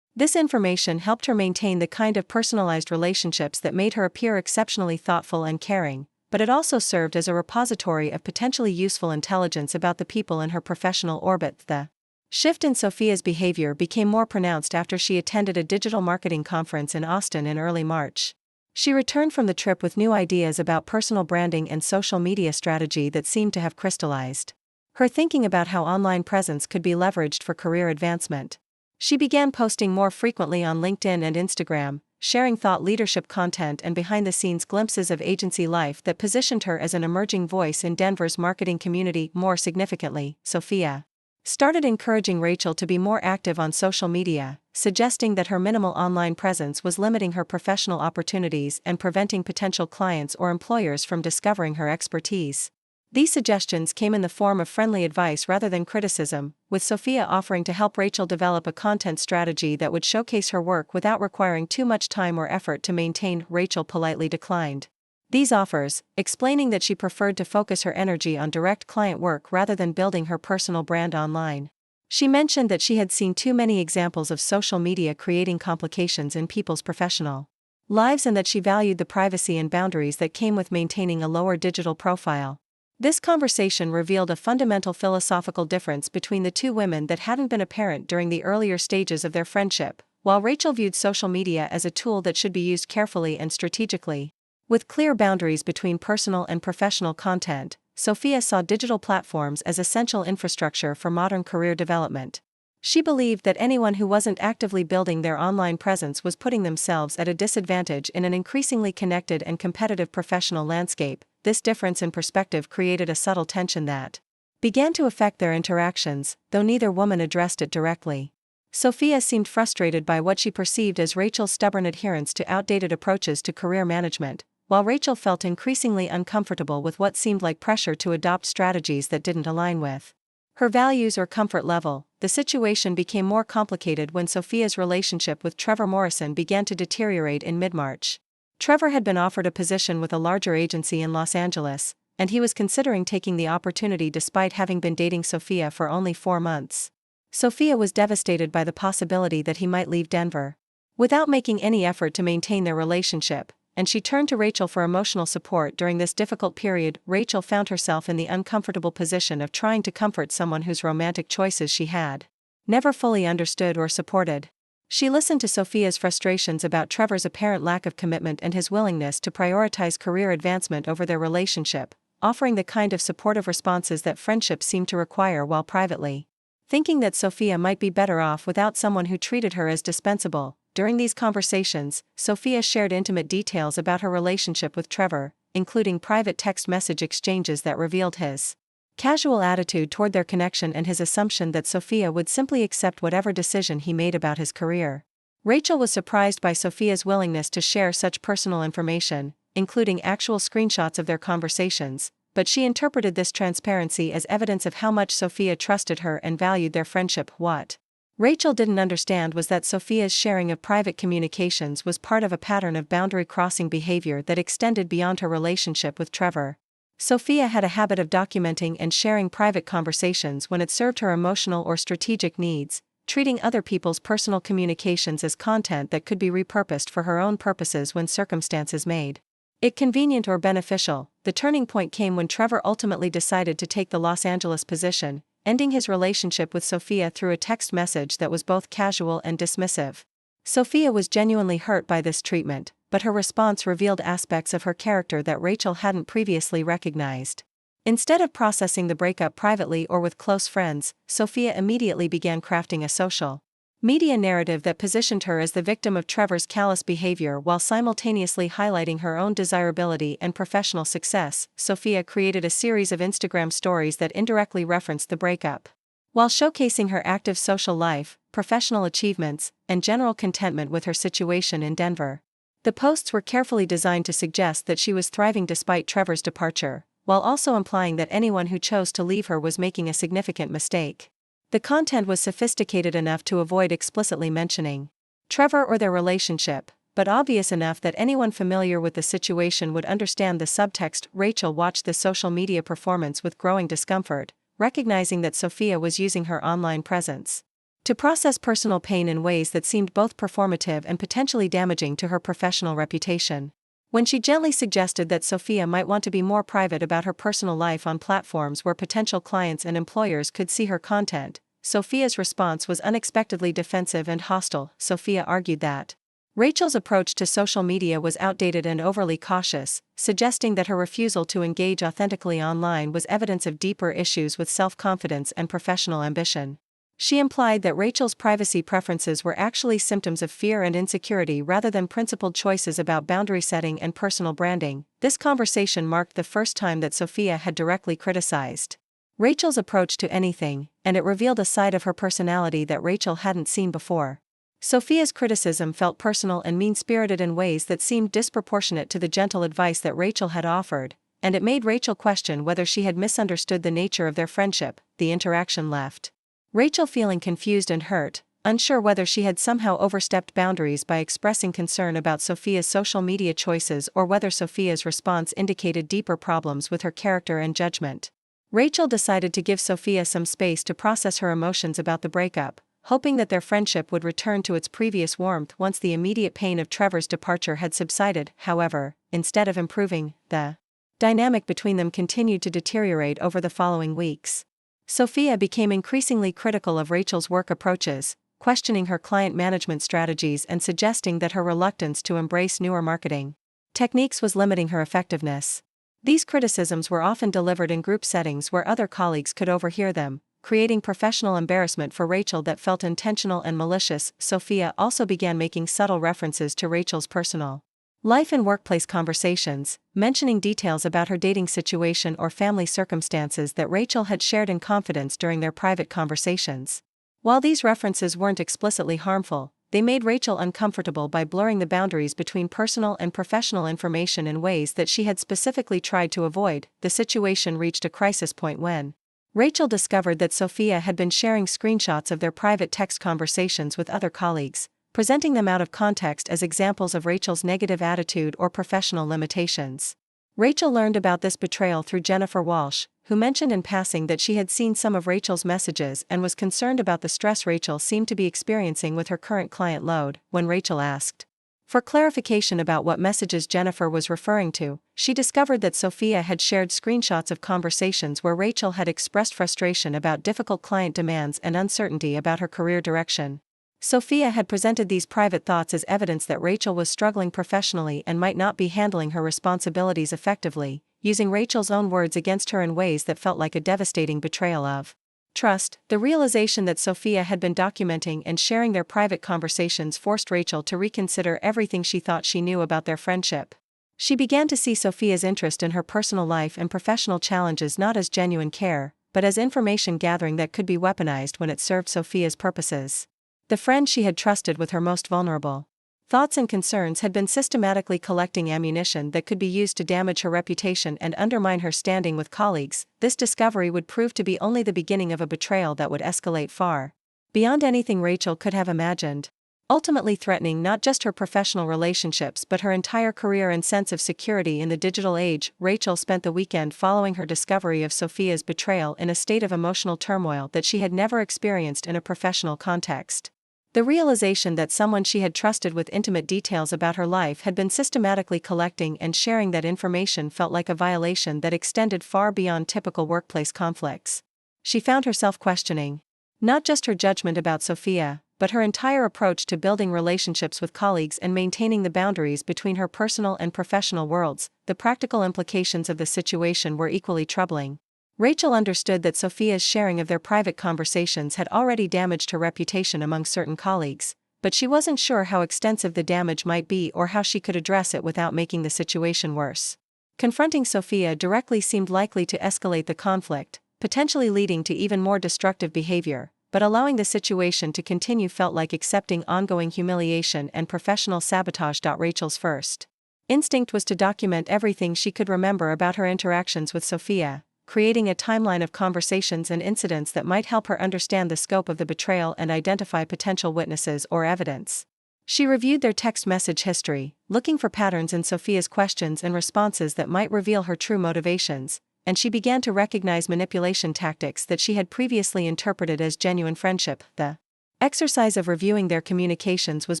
This information helped her maintain the kind of personalized relationships that made her appear exceptionally thoughtful and caring, but it also served as a repository of potentially useful intelligence about the people in her professional orbit. The shift in Sophia's behavior became more pronounced after she attended a digital marketing conference in Austin in early March. She returned from the trip with new ideas about personal branding and social media strategy that seemed to have crystallized. Her thinking about how online presence could be leveraged for career advancement. She began posting more frequently on LinkedIn and Instagram, sharing thought leadership content and behind-the-scenes glimpses of agency life that positioned her as an emerging voice in Denver's marketing community. More significantly, Sophia started encouraging Rachel to be more active on social media, suggesting that her minimal online presence was limiting her professional opportunities and preventing potential clients or employers from discovering her expertise. These suggestions came in the form of friendly advice rather than criticism, with Sophia offering to help Rachel develop a content strategy that would showcase her work without requiring too much time or effort to maintain. Rachel politely declined these offers, explaining that she preferred to focus her energy on direct client work rather than building her personal brand online. She mentioned that she had seen too many examples of social media creating complications in people's professional lives and that she valued the privacy and boundaries that came with maintaining a lower digital profile. This conversation revealed a fundamental philosophical difference between the two women that hadn't been apparent during the earlier stages of their friendship. While Rachel viewed social media as a tool that should be used carefully and strategically, with clear boundaries between personal and professional content, Sophia saw digital platforms as essential infrastructure for modern career development. She believed that anyone who wasn't actively building their online presence was putting themselves at a disadvantage in an increasingly connected and competitive professional landscape. This difference in perspective created a subtle tension that began to affect their interactions, though neither woman addressed it directly. Sophia seemed frustrated by what she perceived as Rachel's stubborn adherence to outdated approaches to career management, while Rachel felt increasingly uncomfortable with what seemed like pressure to adopt strategies that didn't align with her values or comfort level. The situation became more complicated when Sophia's relationship with Trevor Morrison began to deteriorate in mid-March. Trevor had been offered a position with a larger agency in Los Angeles, and he was considering taking the opportunity despite having been dating Sophia for only 4 months. Sophia was devastated by the possibility that he might leave Denver without making any effort to maintain their relationship, and she turned to Rachel for emotional support during this difficult period. Rachel found herself in the uncomfortable position of trying to comfort someone whose romantic choices she had never fully understood or supported. She listened to Sophia's frustrations about Trevor's apparent lack of commitment and his willingness to prioritize career advancement over their relationship, offering the kind of supportive responses that friendship seemed to require while privately thinking that Sophia might be better off without someone who treated her as dispensable. During these conversations, Sophia shared intimate details about her relationship with Trevor, including private text message exchanges that revealed his casual attitude toward their connection and his assumption that Sophia would simply accept whatever decision he made about his career. Rachel was surprised by Sophia's willingness to share such personal information, including actual screenshots of their conversations, but she interpreted this transparency as evidence of how much Sophia trusted her and valued their friendship. What Rachel didn't understand was that Sophia's sharing of private communications was part of a pattern of boundary-crossing behavior that extended beyond her relationship with Trevor. Sophia had a habit of documenting and sharing private conversations when it served her emotional or strategic needs, treating other people's personal communications as content that could be repurposed for her own purposes when circumstances made it convenient or beneficial. The turning point came when Trevor ultimately decided to take the Los Angeles position, ending his relationship with Sophia through a text message that was both casual and dismissive. Sophia was genuinely hurt by this treatment, but her response revealed aspects of her character that Rachel hadn't previously recognized. Instead of processing the breakup privately or with close friends, Sophia immediately began crafting a social media narrative that positioned her as the victim of Trevor's callous behavior while simultaneously highlighting her own desirability and professional success. Sophia created a series of Instagram stories that indirectly referenced the breakup, while showcasing her active social life, professional achievements, and general contentment with her situation in Denver. The posts were carefully designed to suggest that she was thriving despite Trevor's departure, while also implying that anyone who chose to leave her was making a significant mistake. The content was sophisticated enough to avoid explicitly mentioning Trevor or their relationship, but obvious enough that anyone familiar with the situation would understand the subtext. Rachel watched the social media performance with growing discomfort, recognizing that Sophia was using her online presence to process personal pain in ways that seemed both performative and potentially damaging to her professional reputation. When she gently suggested that Sophia might want to be more private about her personal life on platforms where potential clients and employers could see her content, Sophia's response was unexpectedly defensive and hostile. Sophia argued that Rachel's approach to social media was outdated and overly cautious, suggesting that her refusal to engage authentically online was evidence of deeper issues with self-confidence and professional ambition. She implied that Rachel's privacy preferences were actually symptoms of fear and insecurity rather than principled choices about boundary setting and personal branding. This conversation marked the first time that Sophia had directly criticized Rachel's approach to anything, and it revealed a side of her personality that Rachel hadn't seen before. Sophia's criticism felt personal and mean-spirited in ways that seemed disproportionate to the gentle advice that Rachel had offered, and it made Rachel question whether she had misunderstood the nature of their friendship. The interaction left Rachel feeling confused and hurt, unsure whether she had somehow overstepped boundaries by expressing concern about Sophia's social media choices or whether Sophia's response indicated deeper problems with her character and judgment. Rachel decided to give Sophia some space to process her emotions about the breakup, hoping that their friendship would return to its previous warmth once the immediate pain of Trevor's departure had subsided. However, instead of improving, the dynamic between them continued to deteriorate over the following weeks. Sophia became increasingly critical of Rachel's work approaches, questioning her client management strategies and suggesting that her reluctance to embrace newer marketing techniques was limiting her effectiveness. These criticisms were often delivered in group settings where other colleagues could overhear them, creating professional embarrassment for Rachel that felt intentional and malicious. Sophia also began making subtle references to Rachel's personal life and workplace conversations, mentioning details about her dating situation or family circumstances that Rachel had shared in confidence during their private conversations. While these references weren't explicitly harmful, they made Rachel uncomfortable by blurring the boundaries between personal and professional information in ways that she had specifically tried to avoid. The situation reached a crisis point when Rachel discovered that Sophia had been sharing screenshots of their private text conversations with other colleagues, presenting them out of context as examples of Rachel's negative attitude or professional limitations. Rachel learned about this betrayal through Jennifer Walsh, who mentioned in passing that she had seen some of Rachel's messages and was concerned about the stress Rachel seemed to be experiencing with her current client load. When Rachel asked for clarification about what messages Jennifer was referring to, she discovered that Sophia had shared screenshots of conversations where Rachel had expressed frustration about difficult client demands and uncertainty about her career direction. Sophia had presented these private thoughts as evidence that Rachel was struggling professionally and might not be handling her responsibilities effectively, using Rachel's own words against her in ways that felt like a devastating betrayal of trust. The realization that Sophia had been documenting and sharing their private conversations forced Rachel to reconsider everything she thought she knew about their friendship. She began to see Sophia's interest in her personal life and professional challenges not as genuine care, but as information gathering that could be weaponized when it served Sophia's purposes. The friend she had trusted with her most vulnerable thoughts and concerns had been systematically collecting ammunition that could be used to damage her reputation and undermine her standing with colleagues. This discovery would prove to be only the beginning of a betrayal that would escalate far beyond anything Rachel could have imagined, ultimately threatening not just her professional relationships but her entire career and sense of security in the digital age. Rachel spent the weekend following her discovery of Sophia's betrayal in a state of emotional turmoil that she had never experienced in a professional context. The realization that someone she had trusted with intimate details about her life had been systematically collecting and sharing that information felt like a violation that extended far beyond typical workplace conflicts. She found herself questioning not just her judgment about Sophia, but her entire approach to building relationships with colleagues and maintaining the boundaries between her personal and professional worlds. The practical implications of the situation were equally troubling. Rachel understood that Sophia's sharing of their private conversations had already damaged her reputation among certain colleagues, but she wasn't sure how extensive the damage might be or how she could address it without making the situation worse. Confronting Sophia directly seemed likely to escalate the conflict, potentially leading to even more destructive behavior, but allowing the situation to continue felt like accepting ongoing humiliation and professional sabotage. Rachel's first instinct was to document everything she could remember about her interactions with Sophia, creating a timeline of conversations and incidents that might help her understand the scope of the betrayal and identify potential witnesses or evidence. She reviewed their text message history, looking for patterns in Sophia's questions and responses that might reveal her true motivations, and she began to recognize manipulation tactics that she had previously interpreted as genuine friendship. The exercise of reviewing their communications was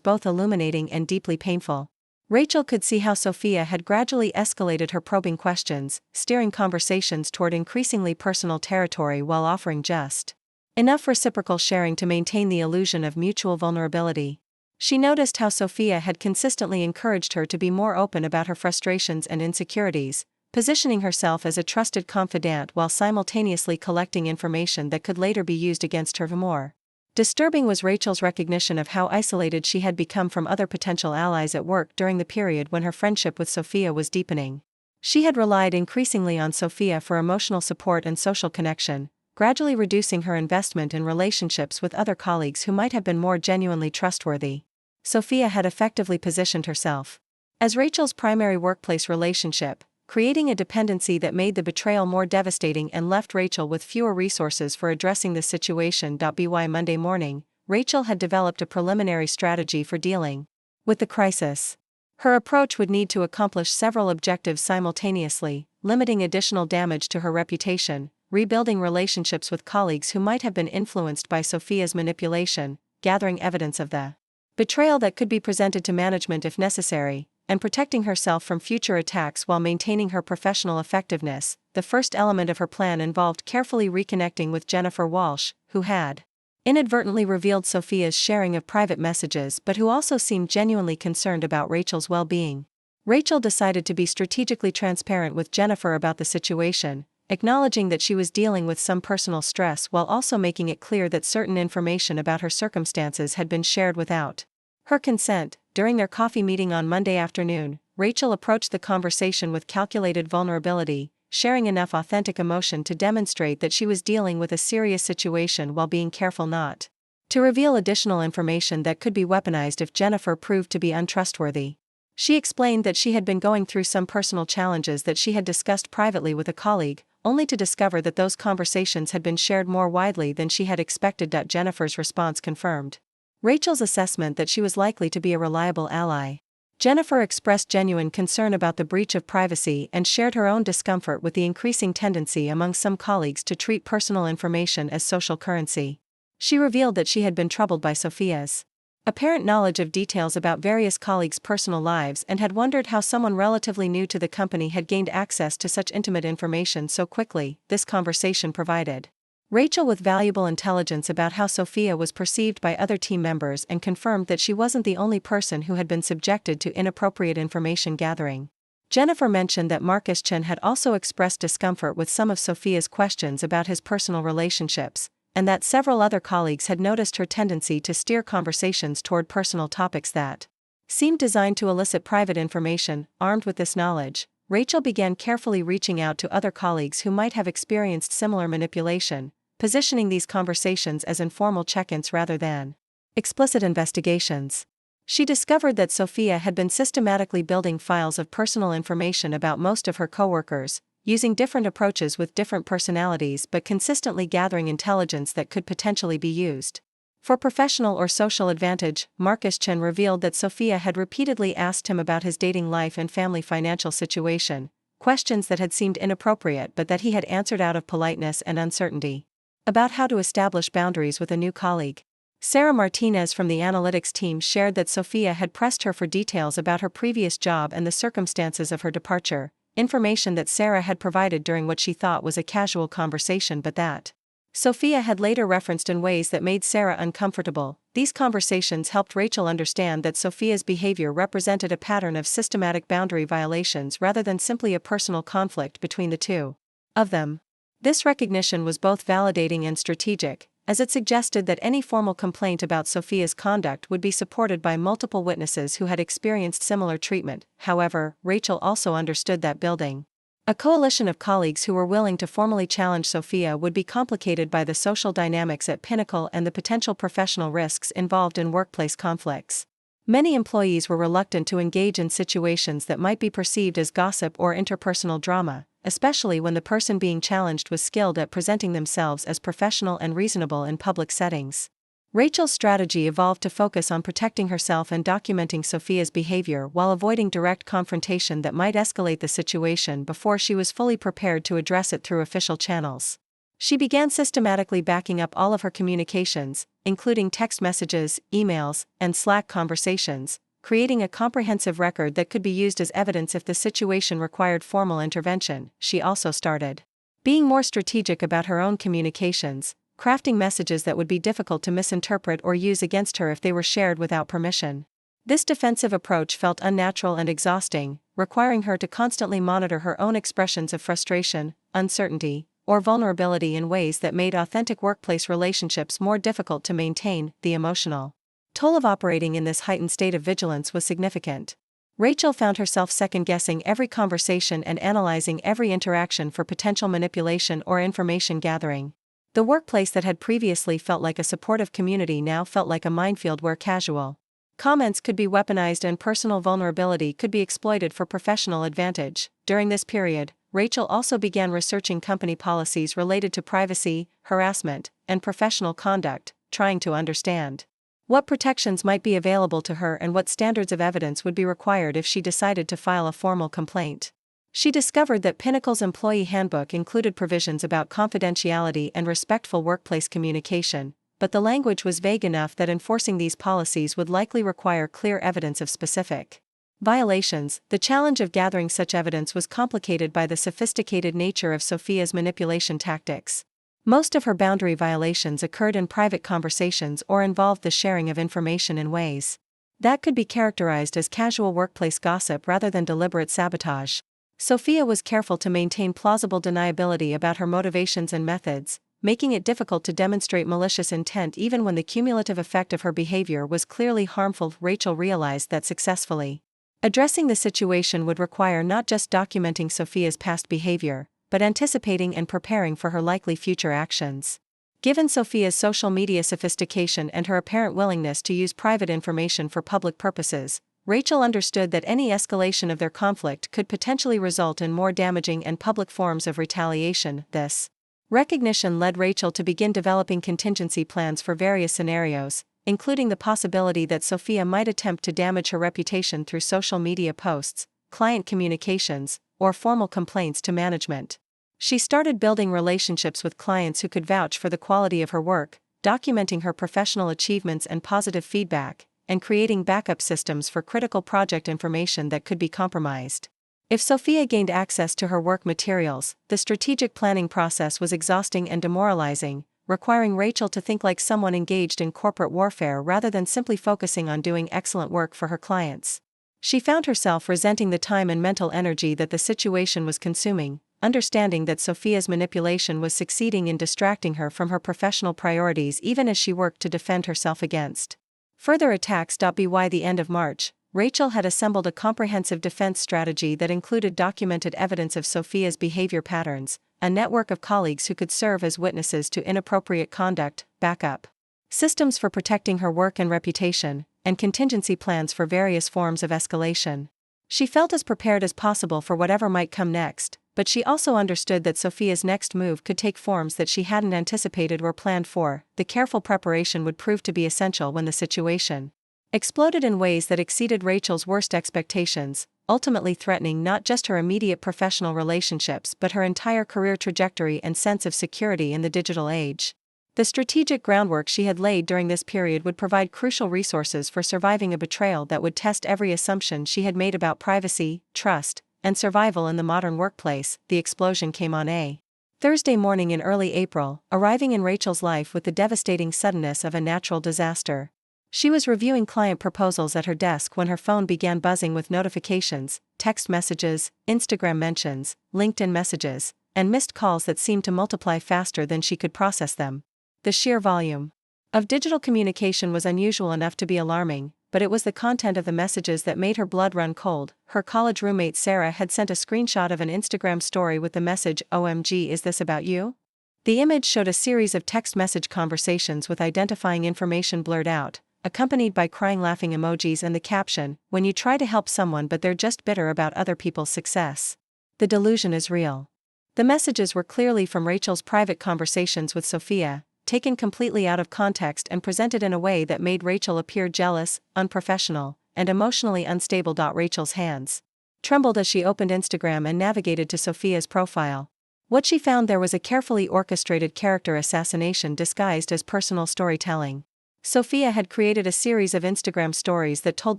both illuminating and deeply painful. Rachel could see how Sophia had gradually escalated her probing questions, steering conversations toward increasingly personal territory while offering just enough reciprocal sharing to maintain the illusion of mutual vulnerability. She noticed how Sophia had consistently encouraged her to be more open about her frustrations and insecurities, positioning herself as a trusted confidant while simultaneously collecting information that could later be used against her. More disturbing was Rachel's recognition of how isolated she had become from other potential allies at work during the period when her friendship with Sophia was deepening. She had relied increasingly on Sophia for emotional support and social connection, gradually reducing her investment in relationships with other colleagues who might have been more genuinely trustworthy. Sophia had effectively positioned herself as Rachel's primary workplace relationship, creating a dependency that made the betrayal more devastating and left Rachel with fewer resources for addressing the situation. By Monday morning, Rachel had developed a preliminary strategy for dealing with the crisis. Her approach would need to accomplish several objectives simultaneously: limiting additional damage to her reputation, rebuilding relationships with colleagues who might have been influenced by Sophia's manipulation, gathering evidence of the betrayal that could be presented to management if necessary, and protecting herself from future attacks while maintaining her professional effectiveness. The first element of her plan involved carefully reconnecting with Jennifer Walsh, who had inadvertently revealed Sophia's sharing of private messages but who also seemed genuinely concerned about Rachel's well-being. Rachel decided to be strategically transparent with Jennifer about the situation, acknowledging that she was dealing with some personal stress while also making it clear that certain information about her circumstances had been shared without her consent. During their coffee meeting on Monday afternoon, Rachel approached the conversation with calculated vulnerability, sharing enough authentic emotion to demonstrate that she was dealing with a serious situation while being careful not to reveal additional information that could be weaponized if Jennifer proved to be untrustworthy. She explained that she had been going through some personal challenges that she had discussed privately with a colleague, only to discover that those conversations had been shared more widely than she had expected. Jennifer's response confirmed Rachel's assessment that she was likely to be a reliable ally. Jennifer expressed genuine concern about the breach of privacy and shared her own discomfort with the increasing tendency among some colleagues to treat personal information as social currency. She revealed that she had been troubled by Sophia's apparent knowledge of details about various colleagues' personal lives and had wondered how someone relatively new to the company had gained access to such intimate information so quickly. This conversation provided Rachel with valuable intelligence about how Sophia was perceived by other team members and confirmed that she wasn't the only person who had been subjected to inappropriate information gathering. Jennifer mentioned that Marcus Chen had also expressed discomfort with some of Sophia's questions about his personal relationships, and that several other colleagues had noticed her tendency to steer conversations toward personal topics that seemed designed to elicit private information. Armed with this knowledge, Rachel began carefully reaching out to other colleagues who might have experienced similar manipulation, positioning these conversations as informal check-ins rather than explicit investigations. She discovered that Sophia had been systematically building files of personal information about most of her coworkers, using different approaches with different personalities but consistently gathering intelligence that could potentially be used for professional or social advantage. Marcus Chen revealed that Sophia had repeatedly asked him about his dating life and family financial situation, questions that had seemed inappropriate but that he had answered out of politeness and uncertainty about how to establish boundaries with a new colleague. Sarah Martinez from the analytics team shared that Sophia had pressed her for details about her previous job and the circumstances of her departure, information that Sarah had provided during what she thought was a casual conversation but that Sophia had later referenced in ways that made Sarah uncomfortable. These conversations helped Rachel understand that Sophia's behavior represented a pattern of systematic boundary violations rather than simply a personal conflict between the two of them. This recognition was both validating and strategic, as it suggested that any formal complaint about Sophia's conduct would be supported by multiple witnesses who had experienced similar treatment. However, Rachel also understood that building a coalition of colleagues who were willing to formally challenge Sophia would be complicated by the social dynamics at Pinnacle and the potential professional risks involved in workplace conflicts. Many employees were reluctant to engage in situations that might be perceived as gossip or interpersonal drama, especially when the person being challenged was skilled at presenting themselves as professional and reasonable in public settings. Rachel's strategy evolved to focus on protecting herself and documenting Sophia's behavior while avoiding direct confrontation that might escalate the situation before she was fully prepared to address it through official channels. She began systematically backing up all of her communications, including text messages, emails, and Slack conversations, creating a comprehensive record that could be used as evidence if the situation required formal intervention. She also started being more strategic about her own communications, crafting messages that would be difficult to misinterpret or use against her if they were shared without permission. This defensive approach felt unnatural and exhausting, requiring her to constantly monitor her own expressions of frustration, uncertainty, or vulnerability in ways that made authentic workplace relationships more difficult to maintain. The emotional toll of operating in this heightened state of vigilance was significant. Rachel found herself second-guessing every conversation and analyzing every interaction for potential manipulation or information gathering. The workplace that had previously felt like a supportive community now felt like a minefield where casual comments could be weaponized and personal vulnerability could be exploited for professional advantage. During this period, Rachel also began researching company policies related to privacy, harassment, and professional conduct, trying to understand what protections might be available to her and what standards of evidence would be required if she decided to file a formal complaint. She discovered that Pinnacle's employee handbook included provisions about confidentiality and respectful workplace communication, but the language was vague enough that enforcing these policies would likely require clear evidence of specific violations. The challenge of gathering such evidence was complicated by the sophisticated nature of Sophia's manipulation tactics. Most of her boundary violations occurred in private conversations or involved the sharing of information in ways that could be characterized as casual workplace gossip rather than deliberate sabotage. Sophia was careful to maintain plausible deniability about her motivations and methods, making it difficult to demonstrate malicious intent even when the cumulative effect of her behavior was clearly harmful. Rachel realized that successfully addressing the situation would require not just documenting Sophia's past behavior, but anticipating and preparing for her likely future actions. Given Sophia's social media sophistication and her apparent willingness to use private information for public purposes, Rachel understood that any escalation of their conflict could potentially result in more damaging and public forms of retaliation. This recognition led Rachel to begin developing contingency plans for various scenarios, including the possibility that Sophia might attempt to damage her reputation through social media posts, client communications, or formal complaints to management. She started building relationships with clients who could vouch for the quality of her work, documenting her professional achievements and positive feedback, and creating backup systems for critical project information that could be compromised. If Sophia gained access to her work materials, the strategic planning process was exhausting and demoralizing, requiring Rachel to think like someone engaged in corporate warfare rather than simply focusing on doing excellent work for her clients. She found herself resenting the time and mental energy that the situation was consuming, understanding that Sophia's manipulation was succeeding in distracting her from her professional priorities even as she worked to defend herself against further attacks. By the end of March, Rachel had assembled a comprehensive defense strategy that included documented evidence of Sophia's behavior patterns, a network of colleagues who could serve as witnesses to inappropriate conduct, backup systems for protecting her work and reputation, and contingency plans for various forms of escalation. She felt as prepared as possible for whatever might come next, but she also understood that Sophia's next move could take forms that she hadn't anticipated or planned for. The careful preparation would prove to be essential when the situation exploded in ways that exceeded Rachel's worst expectations, ultimately threatening not just her immediate professional relationships but her entire career trajectory and sense of security in the digital age. The strategic groundwork she had laid during this period would provide crucial resources for surviving a betrayal that would test every assumption she had made about privacy, trust, and survival in the modern workplace. The explosion came on a Thursday morning in early April, arriving in Rachel's life with the devastating suddenness of a natural disaster. She was reviewing client proposals at her desk when her phone began buzzing with notifications, text messages, Instagram mentions, LinkedIn messages, and missed calls that seemed to multiply faster than she could process them. The sheer volume of digital communication was unusual enough to be alarming, but it was the content of the messages that made her blood run cold. Her college roommate Sarah had sent a screenshot of an Instagram story with the message, "OMG, is this about you?" The image showed a series of text message conversations with identifying information blurred out, accompanied by crying laughing emojis and the caption, "When you try to help someone but they're just bitter about other people's success. The delusion is real." The messages were clearly from Rachel's private conversations with Sophia, taken completely out of context and presented in a way that made Rachel appear jealous, unprofessional, and emotionally unstable. Rachel's hands trembled as she opened Instagram and navigated to Sophia's profile. What she found there was a carefully orchestrated character assassination disguised as personal storytelling. Sophia had created a series of Instagram stories that told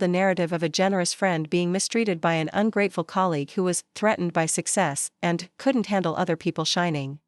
the narrative of a generous friend being mistreated by an ungrateful colleague who was threatened by success and couldn't handle other people shining.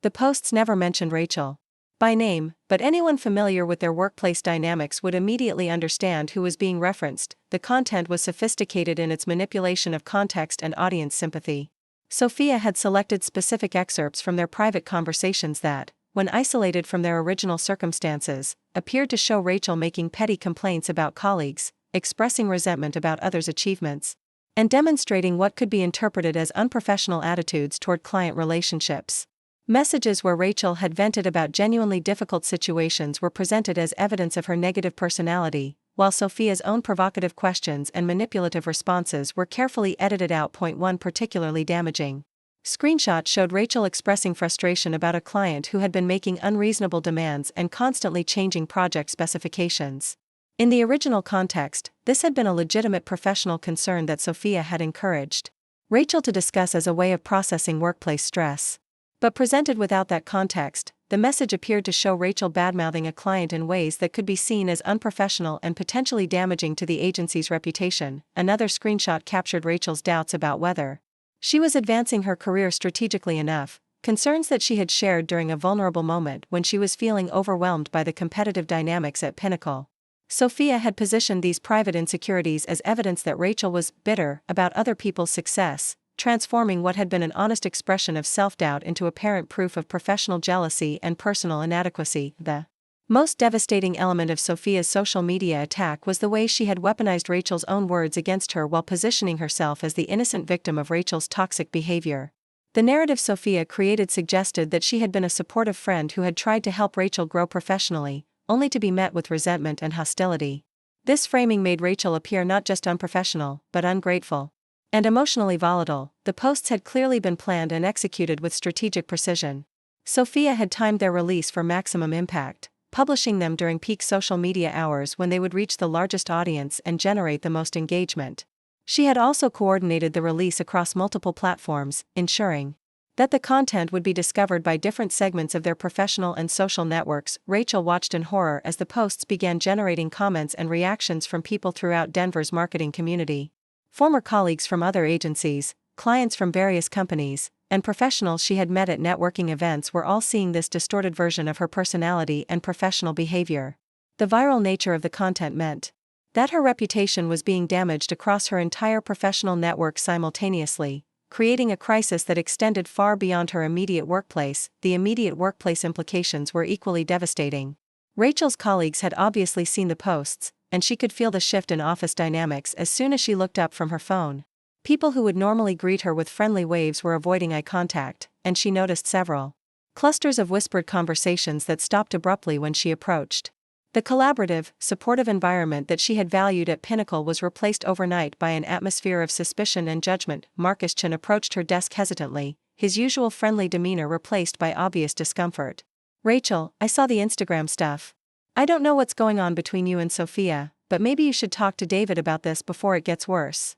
The posts never mentioned Rachel by name, but anyone familiar with their workplace dynamics would immediately understand who was being referenced. The content was sophisticated in its manipulation of context and audience sympathy. Sophia had selected specific excerpts from their private conversations that, when isolated from their original circumstances, appeared to show Rachel making petty complaints about colleagues, expressing resentment about others' achievements, and demonstrating what could be interpreted as unprofessional attitudes toward client relationships. Messages where Rachel had vented about genuinely difficult situations were presented as evidence of her negative personality, while Sophia's own provocative questions and manipulative responses were carefully edited out. Point 1 Particularly damaging screenshot showed Rachel expressing frustration about a client who had been making unreasonable demands and constantly changing project specifications. In the original context, this had been a legitimate professional concern that Sophia had encouraged Rachel to discuss as a way of processing workplace stress. But presented without that context, the message appeared to show Rachel badmouthing a client in ways that could be seen as unprofessional and potentially damaging to the agency's reputation. Another screenshot captured Rachel's doubts about whether she was advancing her career strategically enough, concerns that she had shared during a vulnerable moment when she was feeling overwhelmed by the competitive dynamics at Pinnacle. Sophia had positioned these private insecurities as evidence that Rachel was bitter about other people's success, transforming what had been an honest expression of self-doubt into apparent proof of professional jealousy and personal inadequacy. The most devastating element of Sophia's social media attack was the way she had weaponized Rachel's own words against her while positioning herself as the innocent victim of Rachel's toxic behavior. The narrative Sophia created suggested that she had been a supportive friend who had tried to help Rachel grow professionally, only to be met with resentment and hostility. This framing made Rachel appear not just unprofessional, but ungrateful and emotionally volatile. The posts had clearly been planned and executed with strategic precision. Sophia had timed their release for maximum impact, publishing them during peak social media hours when they would reach the largest audience and generate the most engagement. She had also coordinated the release across multiple platforms, ensuring that the content would be discovered by different segments of their professional and social networks. Rachel watched in horror as the posts began generating comments and reactions from people throughout Denver's marketing community. Former colleagues from other agencies, clients from various companies, and professionals she had met at networking events were all seeing this distorted version of her personality and professional behavior. The viral nature of the content meant that her reputation was being damaged across her entire professional network simultaneously, creating a crisis that extended far beyond her immediate workplace. The immediate workplace implications were equally devastating. Rachel's colleagues had obviously seen the posts, and she could feel the shift in office dynamics as soon as she looked up from her phone. People who would normally greet her with friendly waves were avoiding eye contact, and she noticed several clusters of whispered conversations that stopped abruptly when she approached. The collaborative, supportive environment that she had valued at Pinnacle was replaced overnight by an atmosphere of suspicion and judgment. Marcus Chen approached her desk hesitantly, his usual friendly demeanor replaced by obvious discomfort. "Rachel, I saw the Instagram stuff. I don't know what's going on between you and Sophia, but maybe you should talk to David about this before it gets worse."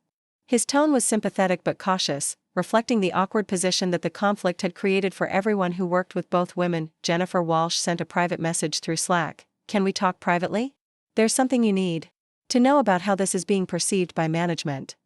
His tone was sympathetic but cautious, reflecting the awkward position that the conflict had created for everyone who worked with both women. Jennifer Walsh sent a private message through Slack. "Can we talk privately? There's something you need to know about how this is being perceived by management."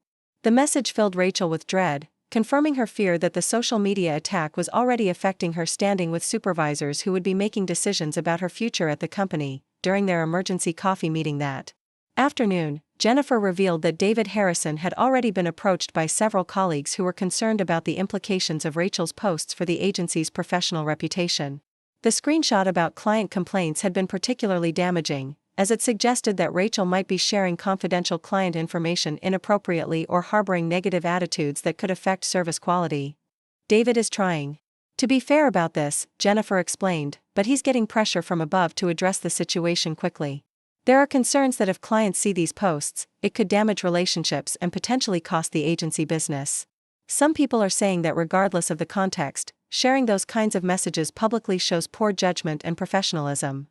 The message filled Rachel with dread, confirming her fear that the social media attack was already affecting her standing with supervisors who would be making decisions about her future at the company. During their emergency coffee meeting that afternoon, Jennifer revealed that David Harrison had already been approached by several colleagues who were concerned about the implications of Rachel's posts for the agency's professional reputation. The screenshot about client complaints had been particularly damaging, as it suggested that Rachel might be sharing confidential client information inappropriately or harboring negative attitudes that could affect service quality. "David is trying to be fair about this," Jennifer explained, "but he's getting pressure from above to address the situation quickly. There are concerns that if clients see these posts, it could damage relationships and potentially cost the agency business. Some people are saying that regardless of the context, sharing those kinds of messages publicly shows poor judgment and professionalism.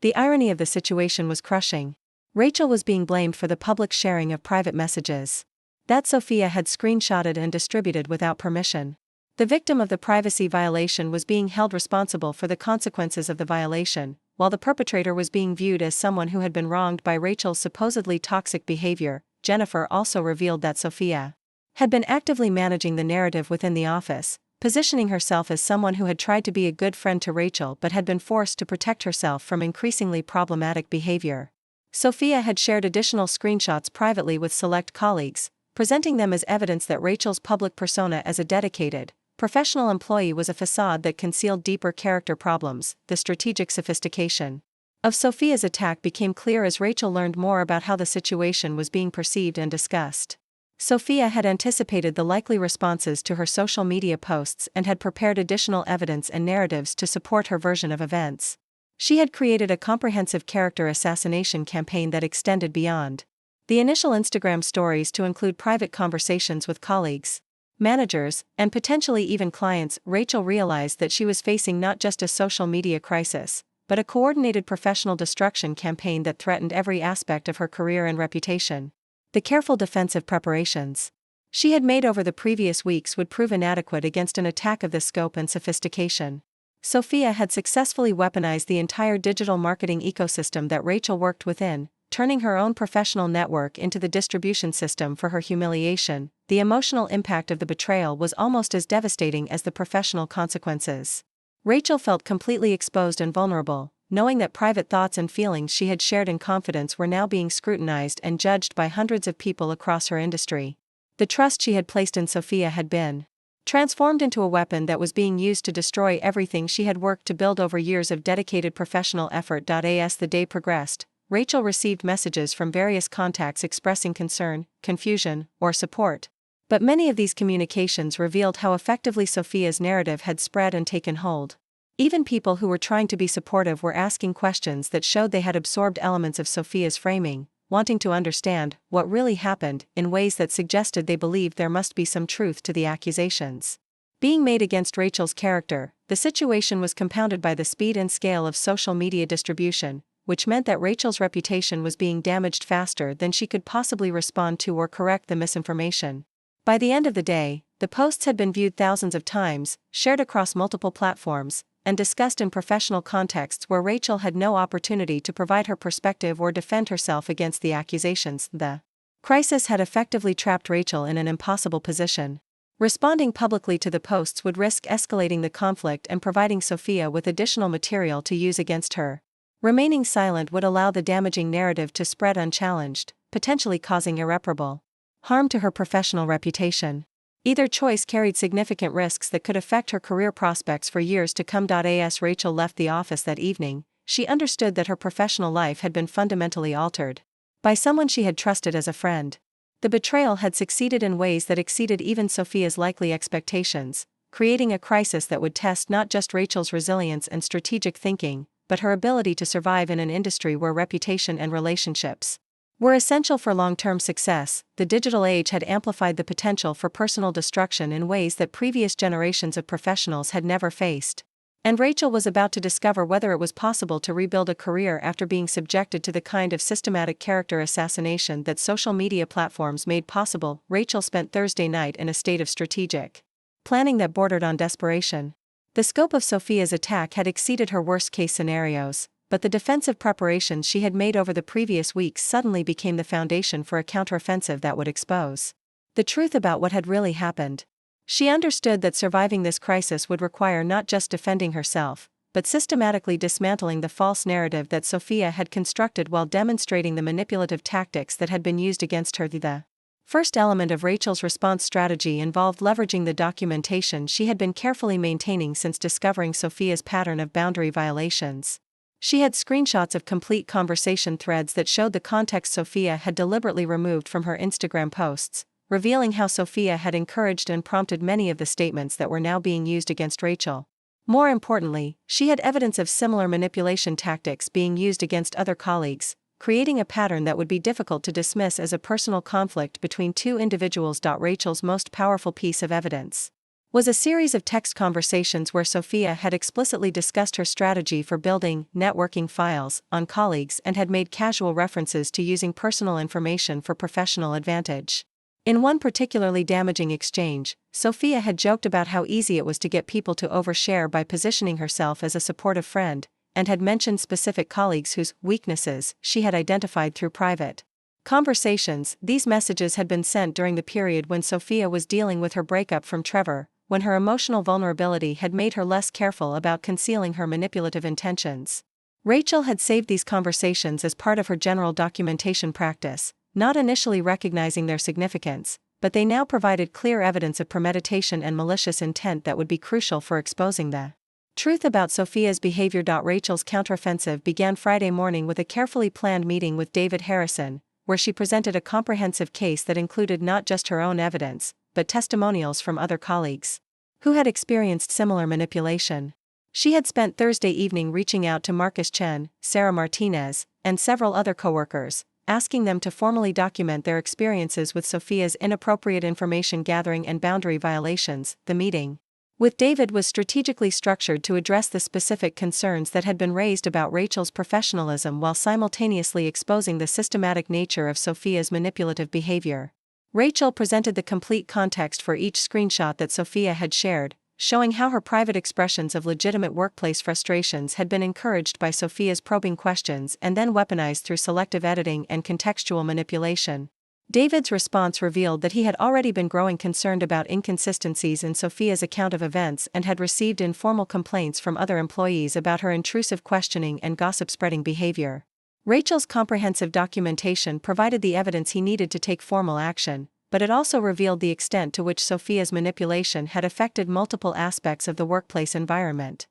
The irony of the situation was crushing. Rachel was being blamed for the public sharing of private messages that Sophia had screenshotted and distributed without permission. The victim of the privacy violation was being held responsible for the consequences of the violation, while the perpetrator was being viewed as someone who had been wronged by Rachel's supposedly toxic behavior. Jennifer also revealed that Sophia had been actively managing the narrative within the office, positioning herself as someone who had tried to be a good friend to Rachel but had been forced to protect herself from increasingly problematic behavior. Sophia had shared additional screenshots privately with select colleagues, presenting them as evidence that Rachel's public persona as a dedicated, professional employee was a facade that concealed deeper character problems. The strategic sophistication of Sophia's attack became clear as Rachel learned more about how the situation was being perceived and discussed. Sophia had anticipated the likely responses to her social media posts and had prepared additional evidence and narratives to support her version of events. She had created a comprehensive character assassination campaign that extended beyond the initial Instagram stories to include private conversations with colleagues, managers, and potentially even clients. Rachel realized that she was facing not just a social media crisis, but a coordinated professional destruction campaign that threatened every aspect of her career and reputation. The careful defensive preparations she had made over the previous weeks would prove inadequate against an attack of this scope and sophistication. Sophia had successfully weaponized the entire digital marketing ecosystem that Rachel worked within, turning her own professional network into the distribution system for her humiliation. The emotional impact of the betrayal was almost as devastating as the professional consequences. Rachel felt completely exposed and vulnerable, knowing that private thoughts and feelings she had shared in confidence were now being scrutinized and judged by hundreds of people across her industry. The trust she had placed in Sophia had been transformed into a weapon that was being used to destroy everything she had worked to build over years of dedicated professional effort. As the day progressed, Rachel received messages from various contacts expressing concern, confusion, or support. But many of these communications revealed how effectively Sophia's narrative had spread and taken hold. Even people who were trying to be supportive were asking questions that showed they had absorbed elements of Sophia's framing, wanting to understand what really happened in ways that suggested they believed there must be some truth to the accusations being made against Rachel's character. The situation was compounded by the speed and scale of social media distribution, which meant that Rachel's reputation was being damaged faster than she could possibly respond to or correct the misinformation. By the end of the day, the posts had been viewed thousands of times, shared across multiple platforms, and discussed in professional contexts where Rachel had no opportunity to provide her perspective or defend herself against the accusations. The crisis had effectively trapped Rachel in an impossible position. Responding publicly to the posts would risk escalating the conflict and providing Sophia with additional material to use against her. Remaining silent would allow the damaging narrative to spread unchallenged, potentially causing irreparable harm to her professional reputation. Either choice carried significant risks that could affect her career prospects for years to come. As Rachel left the office that evening, she understood that her professional life had been fundamentally altered by someone she had trusted as a friend. The betrayal had succeeded in ways that exceeded even Sophia's likely expectations, creating a crisis that would test not just Rachel's resilience and strategic thinking, but her ability to survive in an industry where reputation and relationships were essential for long-term success. The digital age had amplified the potential for personal destruction in ways that previous generations of professionals had never faced. And Rachel was about to discover whether it was possible to rebuild a career after being subjected to the kind of systematic character assassination that social media platforms made possible. Rachel spent Thursday night in a state of strategic planning that bordered on desperation. The scope of Sophia's attack had exceeded her worst-case scenarios, but the defensive preparations she had made over the previous weeks suddenly became the foundation for a counteroffensive that would expose the truth about what had really happened. She understood that surviving this crisis would require not just defending herself, but systematically dismantling the false narrative that Sophia had constructed while demonstrating the manipulative tactics that had been used against her. The first element of Rachel's response strategy involved leveraging the documentation she had been carefully maintaining since discovering Sophia's pattern of boundary violations. She had screenshots of complete conversation threads that showed the context Sophia had deliberately removed from her Instagram posts, revealing how Sophia had encouraged and prompted many of the statements that were now being used against Rachel. More importantly, she had evidence of similar manipulation tactics being used against other colleagues, creating a pattern that would be difficult to dismiss as a personal conflict between two individuals. Rachel's most powerful piece of evidence was a series of text conversations where Sophia had explicitly discussed her strategy for building networking files on colleagues and had made casual references to using personal information for professional advantage. In one particularly damaging exchange, Sophia had joked about how easy it was to get people to overshare by positioning herself as a supportive friend, and had mentioned specific colleagues whose weaknesses she had identified through private conversations. These messages had been sent during the period when Sophia was dealing with her breakup from Trevor, when her emotional vulnerability had made her less careful about concealing her manipulative intentions. Rachel had saved these conversations as part of her general documentation practice, not initially recognizing their significance, but they now provided clear evidence of premeditation and malicious intent that would be crucial for exposing the truth about Sophia's behavior. Rachel's counteroffensive began Friday morning with a carefully planned meeting with David Harrison, where she presented a comprehensive case that included not just her own evidence, but testimonials from other colleagues who had experienced similar manipulation. She had spent Thursday evening reaching out to Marcus Chen, Sarah Martinez, and several other coworkers, asking them to formally document their experiences with Sophia's inappropriate information gathering and boundary violations. The meeting with David was strategically structured to address the specific concerns that had been raised about Rachel's professionalism while simultaneously exposing the systematic nature of Sophia's manipulative behavior. Rachel presented the complete context for each screenshot that Sophia had shared, showing how her private expressions of legitimate workplace frustrations had been encouraged by Sophia's probing questions and then weaponized through selective editing and contextual manipulation. David's response revealed that he had already been growing concerned about inconsistencies in Sophia's account of events and had received informal complaints from other employees about her intrusive questioning and gossip-spreading behavior. Rachel's comprehensive documentation provided the evidence he needed to take formal action, but it also revealed the extent to which Sophia's manipulation had affected multiple aspects of the workplace environment.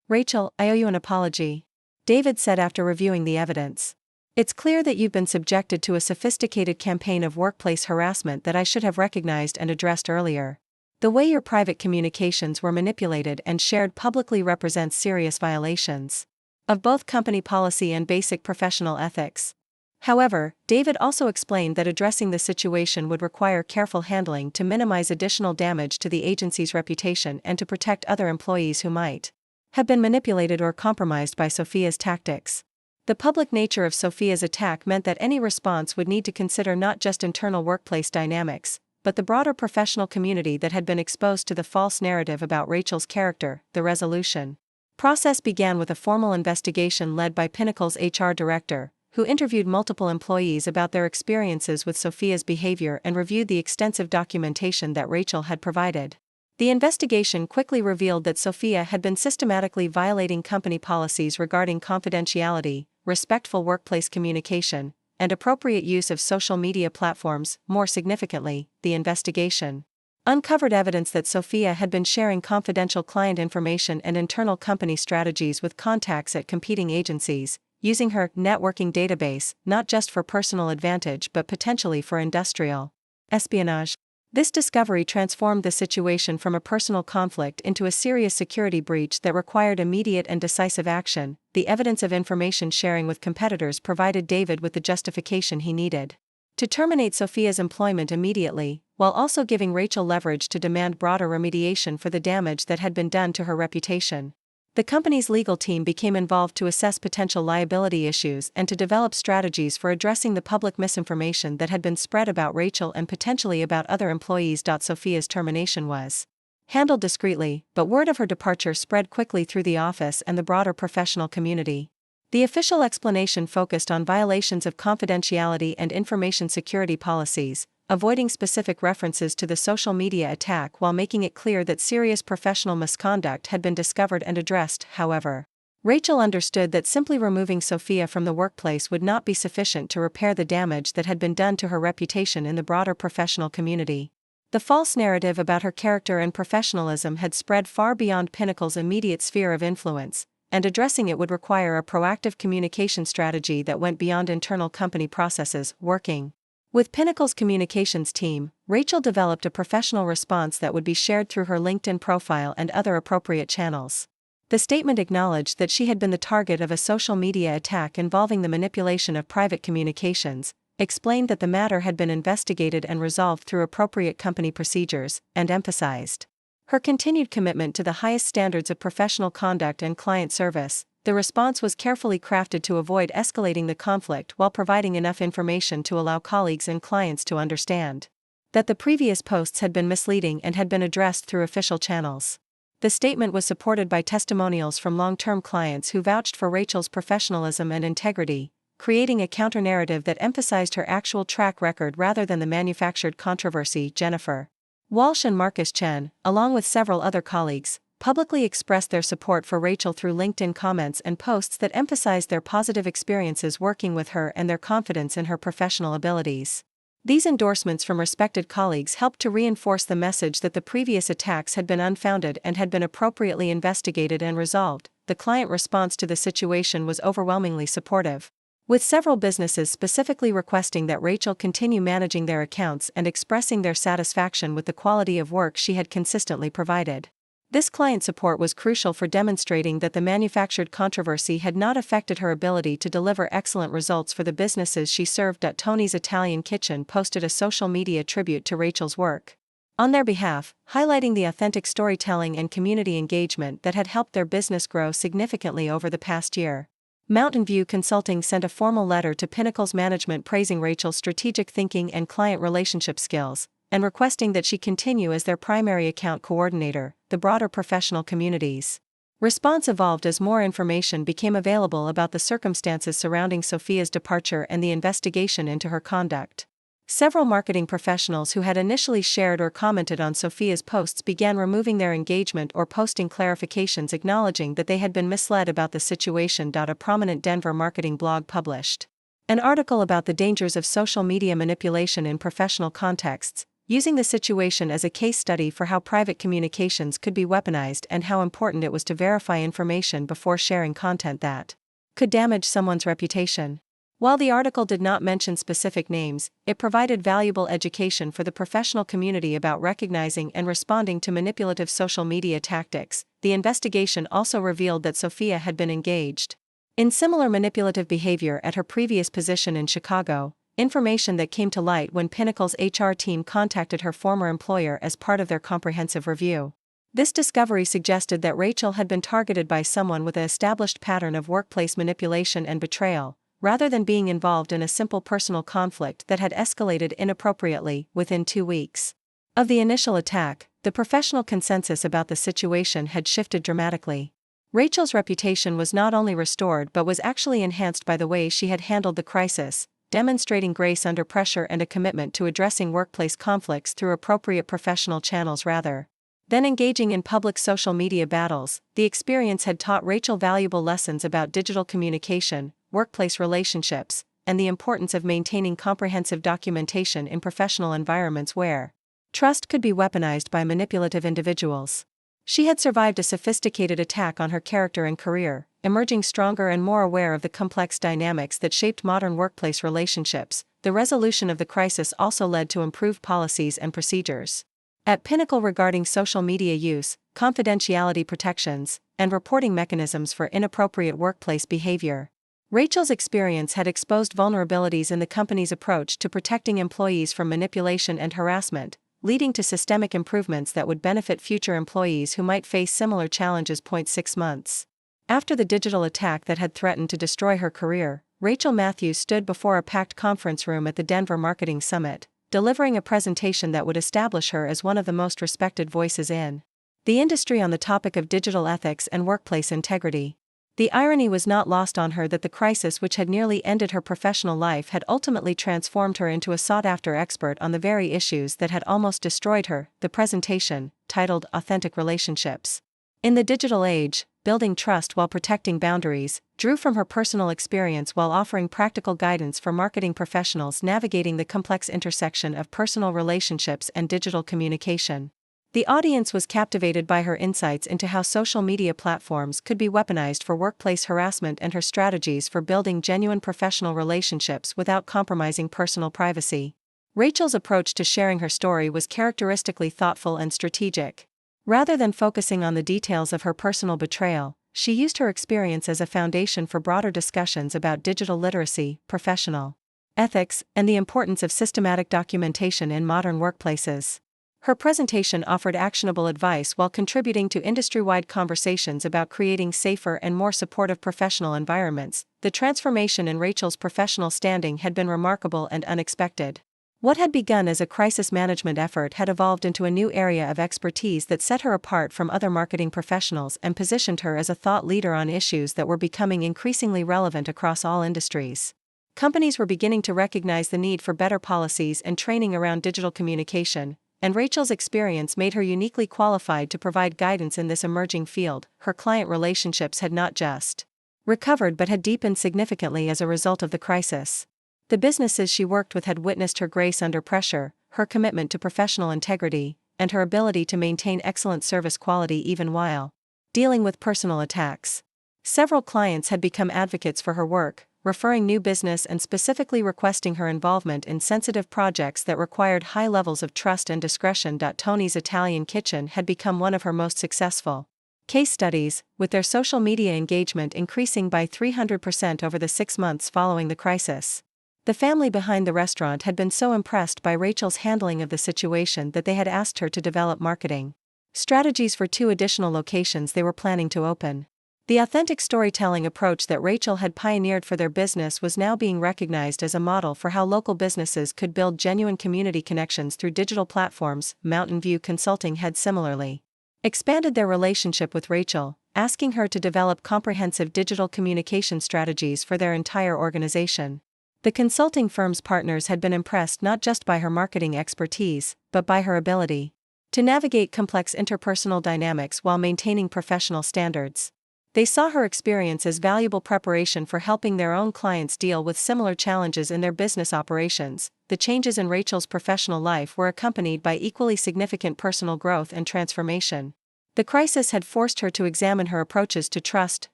"Rachel, I owe you an apology," David said after reviewing the evidence. "It's clear that you've been subjected to a sophisticated campaign of workplace harassment that I should have recognized and addressed earlier. The way your private communications were manipulated and shared publicly represents serious violations of both company policy and basic professional ethics." However, David also explained that addressing the situation would require careful handling to minimize additional damage to the agency's reputation and to protect other employees who might have been manipulated or compromised by Sophia's tactics. The public nature of Sophia's attack meant that any response would need to consider not just internal workplace dynamics, but the broader professional community that had been exposed to the false narrative about Rachel's character. The resolution process began with a formal investigation led by Pinnacle's HR director, who interviewed multiple employees about their experiences with Sophia's behavior and reviewed the extensive documentation that Rachel had provided. The investigation quickly revealed that Sophia had been systematically violating company policies regarding confidentiality, respectful workplace communication, and appropriate use of social media platforms. More significantly, the investigation uncovered evidence that Sophia had been sharing confidential client information and internal company strategies with contacts at competing agencies, using her networking database not just for personal advantage but potentially for industrial espionage. This discovery transformed the situation from a personal conflict into a serious security breach that required immediate and decisive action. The evidence of information sharing with competitors provided David with the justification he needed to terminate Sophia's employment immediately, while also giving Rachel leverage to demand broader remediation for the damage that had been done to her reputation. The company's legal team became involved to assess potential liability issues and to develop strategies for addressing the public misinformation that had been spread about Rachel and potentially about other employees. Sophia's termination was handled discreetly, but word of her departure spread quickly through the office and the broader professional community. The official explanation focused on violations of confidentiality and information security policies, avoiding specific references to the social media attack while making it clear that serious professional misconduct had been discovered and addressed. However, Rachel understood that simply removing Sophia from the workplace would not be sufficient to repair the damage that had been done to her reputation in the broader professional community. The false narrative about her character and professionalism had spread far beyond Pinnacle's immediate sphere of influence, and addressing it would require a proactive communication strategy that went beyond internal company processes. Working with Pinnacle's communications team, Rachel developed a professional response that would be shared through her LinkedIn profile and other appropriate channels. The statement acknowledged that she had been the target of a social media attack involving the manipulation of private communications, explained that the matter had been investigated and resolved through appropriate company procedures, and emphasized Her continued commitment to the highest standards of professional conduct and client service, the response was carefully crafted to avoid escalating the conflict while providing enough information to allow colleagues and clients to understand that the previous posts had been misleading and had been addressed through official channels. The statement was supported by testimonials from long-term clients who vouched for Rachel's professionalism and integrity, creating a counter-narrative that emphasized her actual track record rather than the manufactured controversy. Jennifer Walsh and Marcus Chen, along with several other colleagues, publicly expressed their support for Rachel through LinkedIn comments and posts that emphasized their positive experiences working with her and their confidence in her professional abilities. These endorsements from respected colleagues helped to reinforce the message that the previous attacks had been unfounded and had been appropriately investigated and resolved. The client response to the situation was overwhelmingly supportive, with several businesses specifically requesting that Rachel continue managing their accounts and expressing their satisfaction with the quality of work she had consistently provided. This client support was crucial for demonstrating that the manufactured controversy had not affected her ability to deliver excellent results for the businesses she served. Tony's Italian Kitchen posted a social media tribute to Rachel's work on their behalf, highlighting the authentic storytelling and community engagement that had helped their business grow significantly over the past year. Mountain View Consulting sent a formal letter to Pinnacle's management praising Rachel's strategic thinking and client relationship skills, and requesting that she continue as their primary account coordinator. The broader professional community's response evolved as more information became available about the circumstances surrounding Sophia's departure and the investigation into her conduct. Several marketing professionals who had initially shared or commented on Sophia's posts began removing their engagement or posting clarifications acknowledging that they had been misled about the situation. A prominent Denver marketing blog published an article about the dangers of social media manipulation in professional contexts, using the situation as a case study for how private communications could be weaponized and how important it was to verify information before sharing content that could damage someone's reputation. While the article did not mention specific names, it provided valuable education for the professional community about recognizing and responding to manipulative social media tactics. The investigation also revealed that Sophia had been engaged in similar manipulative behavior at her previous position in Chicago, information that came to light when Pinnacle's HR team contacted her former employer as part of their comprehensive review. This discovery suggested that Rachel had been targeted by someone with an established pattern of workplace manipulation and betrayal, rather than being involved in a simple personal conflict that had escalated inappropriately. Within 2 weeks of the initial attack, the professional consensus about the situation had shifted dramatically. Rachel's reputation was not only restored but was actually enhanced by the way she had handled the crisis, demonstrating grace under pressure and a commitment to addressing workplace conflicts through appropriate professional channels rather than engaging in public social media battles. The experience had taught Rachel valuable lessons about digital communication, workplace relationships, and the importance of maintaining comprehensive documentation in professional environments where trust could be weaponized by manipulative individuals. She had survived a sophisticated attack on her character and career, emerging stronger and more aware of the complex dynamics that shaped modern workplace relationships. The resolution of the crisis also led to improved policies and procedures at Pinnacle regarding social media use, confidentiality protections, and reporting mechanisms for inappropriate workplace behavior. Rachel's experience had exposed vulnerabilities in the company's approach to protecting employees from manipulation and harassment, leading to systemic improvements that would benefit future employees who might face similar challenges. 6 months after the digital attack that had threatened to destroy her career, Rachel Matthews stood before a packed conference room at the Denver Marketing Summit, delivering a presentation that would establish her as one of the most respected voices in the industry on the topic of digital ethics and workplace integrity. The irony was not lost on her that the crisis which had nearly ended her professional life had ultimately transformed her into a sought-after expert on the very issues that had almost destroyed her. The presentation, titled Authentic Relationships in the Digital Age, Building Trust While Protecting Boundaries, drew from her personal experience while offering practical guidance for marketing professionals navigating the complex intersection of personal relationships and digital communication. The audience was captivated by her insights into how social media platforms could be weaponized for workplace harassment and her strategies for building genuine professional relationships without compromising personal privacy. Rachel's approach to sharing her story was characteristically thoughtful and strategic. Rather than focusing on the details of her personal betrayal, she used her experience as a foundation for broader discussions about digital literacy, professional ethics, and the importance of systematic documentation in modern workplaces. Her presentation offered actionable advice while contributing to industry-wide conversations about creating safer and more supportive professional environments. The transformation in Rachel's professional standing had been remarkable and unexpected. What had begun as a crisis management effort had evolved into a new area of expertise that set her apart from other marketing professionals and positioned her as a thought leader on issues that were becoming increasingly relevant across all industries. Companies were beginning to recognize the need for better policies and training around digital communication, and Rachel's experience made her uniquely qualified to provide guidance in this emerging field. Her client relationships had not just recovered but had deepened significantly as a result of the crisis. The businesses she worked with had witnessed her grace under pressure, her commitment to professional integrity, and her ability to maintain excellent service quality even while dealing with personal attacks. Several clients had become advocates for her work, referring new business and specifically requesting her involvement in sensitive projects that required high levels of trust and discretion. Tony's Italian Kitchen had become one of her most successful case studies, with their social media engagement increasing by 300% over the 6 months following the crisis. The family behind the restaurant had been so impressed by Rachel's handling of the situation that they had asked her to develop marketing strategies for 2 additional locations they were planning to open. The authentic storytelling approach that Rachel had pioneered for their business was now being recognized as a model for how local businesses could build genuine community connections through digital platforms. Mountain View Consulting had similarly expanded their relationship with Rachel, asking her to develop comprehensive digital communication strategies for their entire organization. The consulting firm's partners had been impressed not just by her marketing expertise, but by her ability to navigate complex interpersonal dynamics while maintaining professional standards. They saw her experience as valuable preparation for helping their own clients deal with similar challenges in their business operations. The changes in Rachel's professional life were accompanied by equally significant personal growth and transformation. The crisis had forced her to examine her approaches to trust,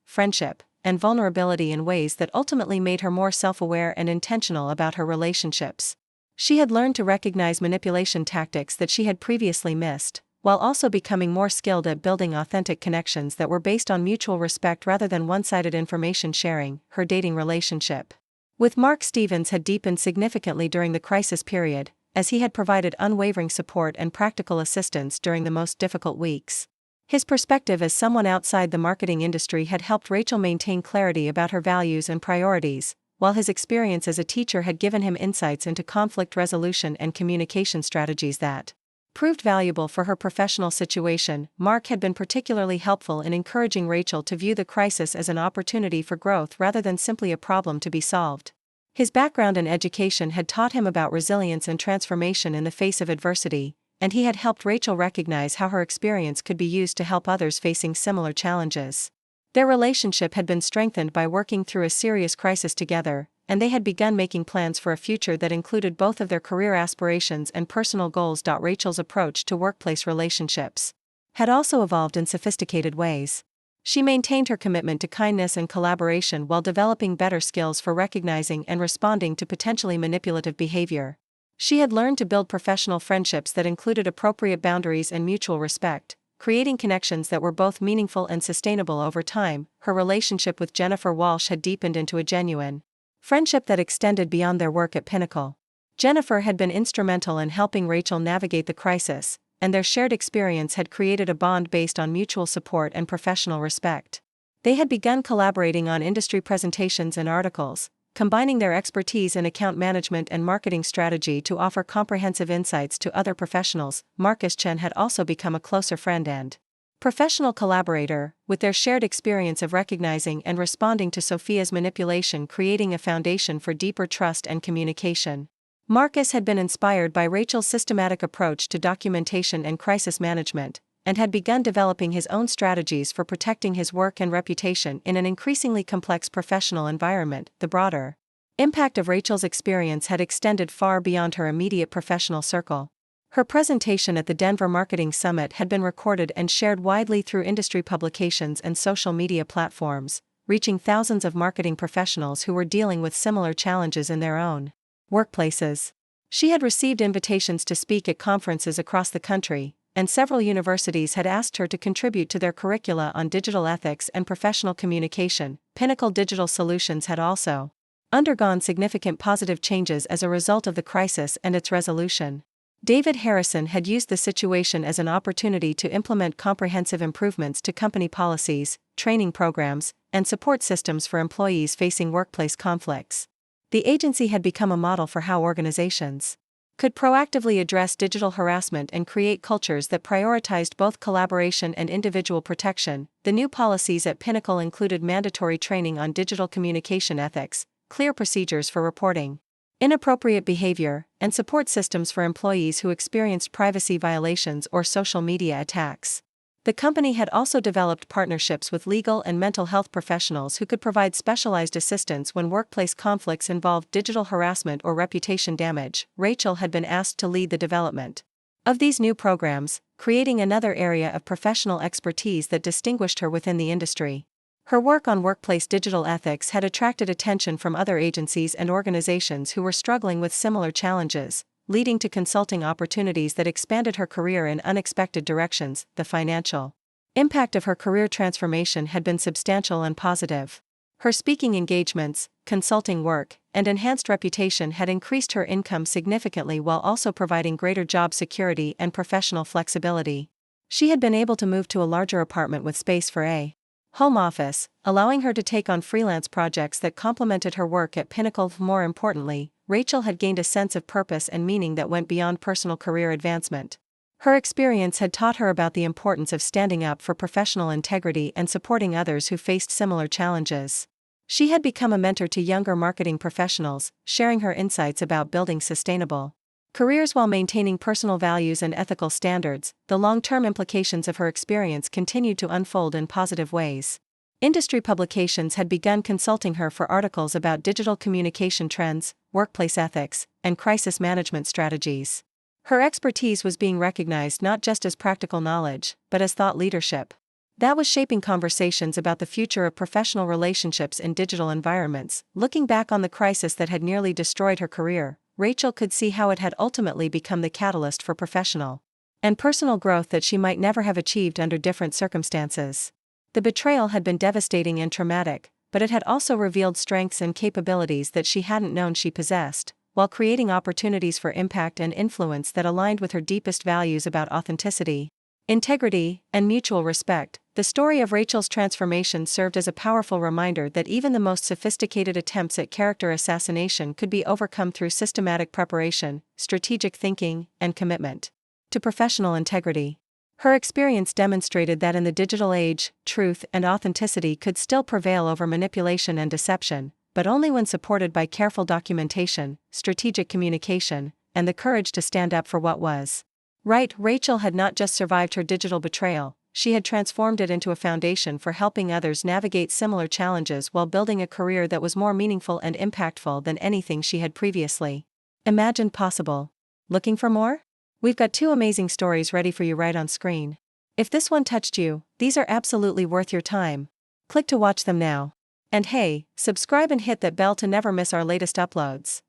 friendship, and vulnerability in ways that ultimately made her more self-aware and intentional about her relationships. She had learned to recognize manipulation tactics that she had previously missed, while also becoming more skilled at building authentic connections that were based on mutual respect rather than one-sided information sharing. Her dating relationship with Mark Stevens had deepened significantly during the crisis period, as he had provided unwavering support and practical assistance during the most difficult weeks. His perspective as someone outside the marketing industry had helped Rachel maintain clarity about her values and priorities, while his experience as a teacher had given him insights into conflict resolution and communication strategies that proved valuable for her professional situation. Mark had been particularly helpful in encouraging Rachel to view the crisis as an opportunity for growth rather than simply a problem to be solved. His background and education had taught him about resilience and transformation in the face of adversity, and he had helped Rachel recognize how her experience could be used to help others facing similar challenges. Their relationship had been strengthened by working through a serious crisis together, and they had begun making plans for a future that included both of their career aspirations and personal goals. Rachel's approach to workplace relationships had also evolved in sophisticated ways. She maintained her commitment to kindness and collaboration while developing better skills for recognizing and responding to potentially manipulative behavior. She had learned to build professional friendships that included appropriate boundaries and mutual respect, creating connections that were both meaningful and sustainable over time. Her relationship with Jennifer Walsh had deepened into a genuine friendship that extended beyond their work at Pinnacle. Jennifer had been instrumental in helping Rachel navigate the crisis, and their shared experience had created a bond based on mutual support and professional respect. They had begun collaborating on industry presentations and articles, combining their expertise in account management and marketing strategy to offer comprehensive insights to other professionals. Marcus Chen had also become a closer friend and professional collaborator, with their shared experience of recognizing and responding to Sophia's manipulation creating a foundation for deeper trust and communication. Marcus had been inspired by Rachel's systematic approach to documentation and crisis management, and had begun developing his own strategies for protecting his work and reputation in an increasingly complex professional environment. The broader impact of Rachel's experience had extended far beyond her immediate professional circle. Her presentation at the Denver Marketing Summit had been recorded and shared widely through industry publications and social media platforms, reaching thousands of marketing professionals who were dealing with similar challenges in their own workplaces. She had received invitations to speak at conferences across the country, and several universities had asked her to contribute to their curricula on digital ethics and professional communication. Pinnacle Digital Solutions had also undergone significant positive changes as a result of the crisis and its resolution. David Harrison had used the situation as an opportunity to implement comprehensive improvements to company policies, training programs, and support systems for employees facing workplace conflicts. The agency had become a model for how organizations could proactively address digital harassment and create cultures that prioritized both collaboration and individual protection. The new policies at Pinnacle included mandatory training on digital communication ethics, clear procedures for reporting inappropriate behavior, and support systems for employees who experienced privacy violations or social media attacks. The company had also developed partnerships with legal and mental health professionals who could provide specialized assistance when workplace conflicts involved digital harassment or reputation damage. Rachel had been asked to lead the development of these new programs, creating another area of professional expertise that distinguished her within the industry. Her work on workplace digital ethics had attracted attention from other agencies and organizations who were struggling with similar challenges, leading to consulting opportunities that expanded her career in unexpected directions. The financial impact of her career transformation had been substantial and positive. Her speaking engagements, consulting work, and enhanced reputation had increased her income significantly while also providing greater job security and professional flexibility. She had been able to move to a larger apartment with space for a home office, allowing her to take on freelance projects that complemented her work at Pinnacle. More importantly, Rachel had gained a sense of purpose and meaning that went beyond personal career advancement. Her experience had taught her about the importance of standing up for professional integrity and supporting others who faced similar challenges. She had become a mentor to younger marketing professionals, sharing her insights about building sustainable careers while maintaining personal values and ethical standards. The long-term implications of her experience continued to unfold in positive ways. Industry publications had begun consulting her for articles about digital communication trends, workplace ethics, and crisis management strategies. Her expertise was being recognized not just as practical knowledge, but as thought leadership that was shaping conversations about the future of professional relationships in digital environments. Looking back on the crisis that had nearly destroyed her career, Rachel could see how it had ultimately become the catalyst for professional and personal growth that she might never have achieved under different circumstances. The betrayal had been devastating and traumatic, but it had also revealed strengths and capabilities that she hadn't known she possessed, while creating opportunities for impact and influence that aligned with her deepest values about authenticity, integrity, and mutual respect. The story of Rachel's transformation served as a powerful reminder that even the most sophisticated attempts at character assassination could be overcome through systematic preparation, strategic thinking, and commitment to professional integrity. Her experience demonstrated that in the digital age, truth and authenticity could still prevail over manipulation and deception, but only when supported by careful documentation, strategic communication, and the courage to stand up for what was right. Rachel had not just survived her digital betrayal, she had transformed it into a foundation for helping others navigate similar challenges while building a career that was more meaningful and impactful than anything she had previously imagined possible. Looking for more? We've got 2 amazing stories ready for you right on screen. If this one touched you, these are absolutely worth your time. Click to watch them now. And hey, subscribe and hit that bell to never miss our latest uploads.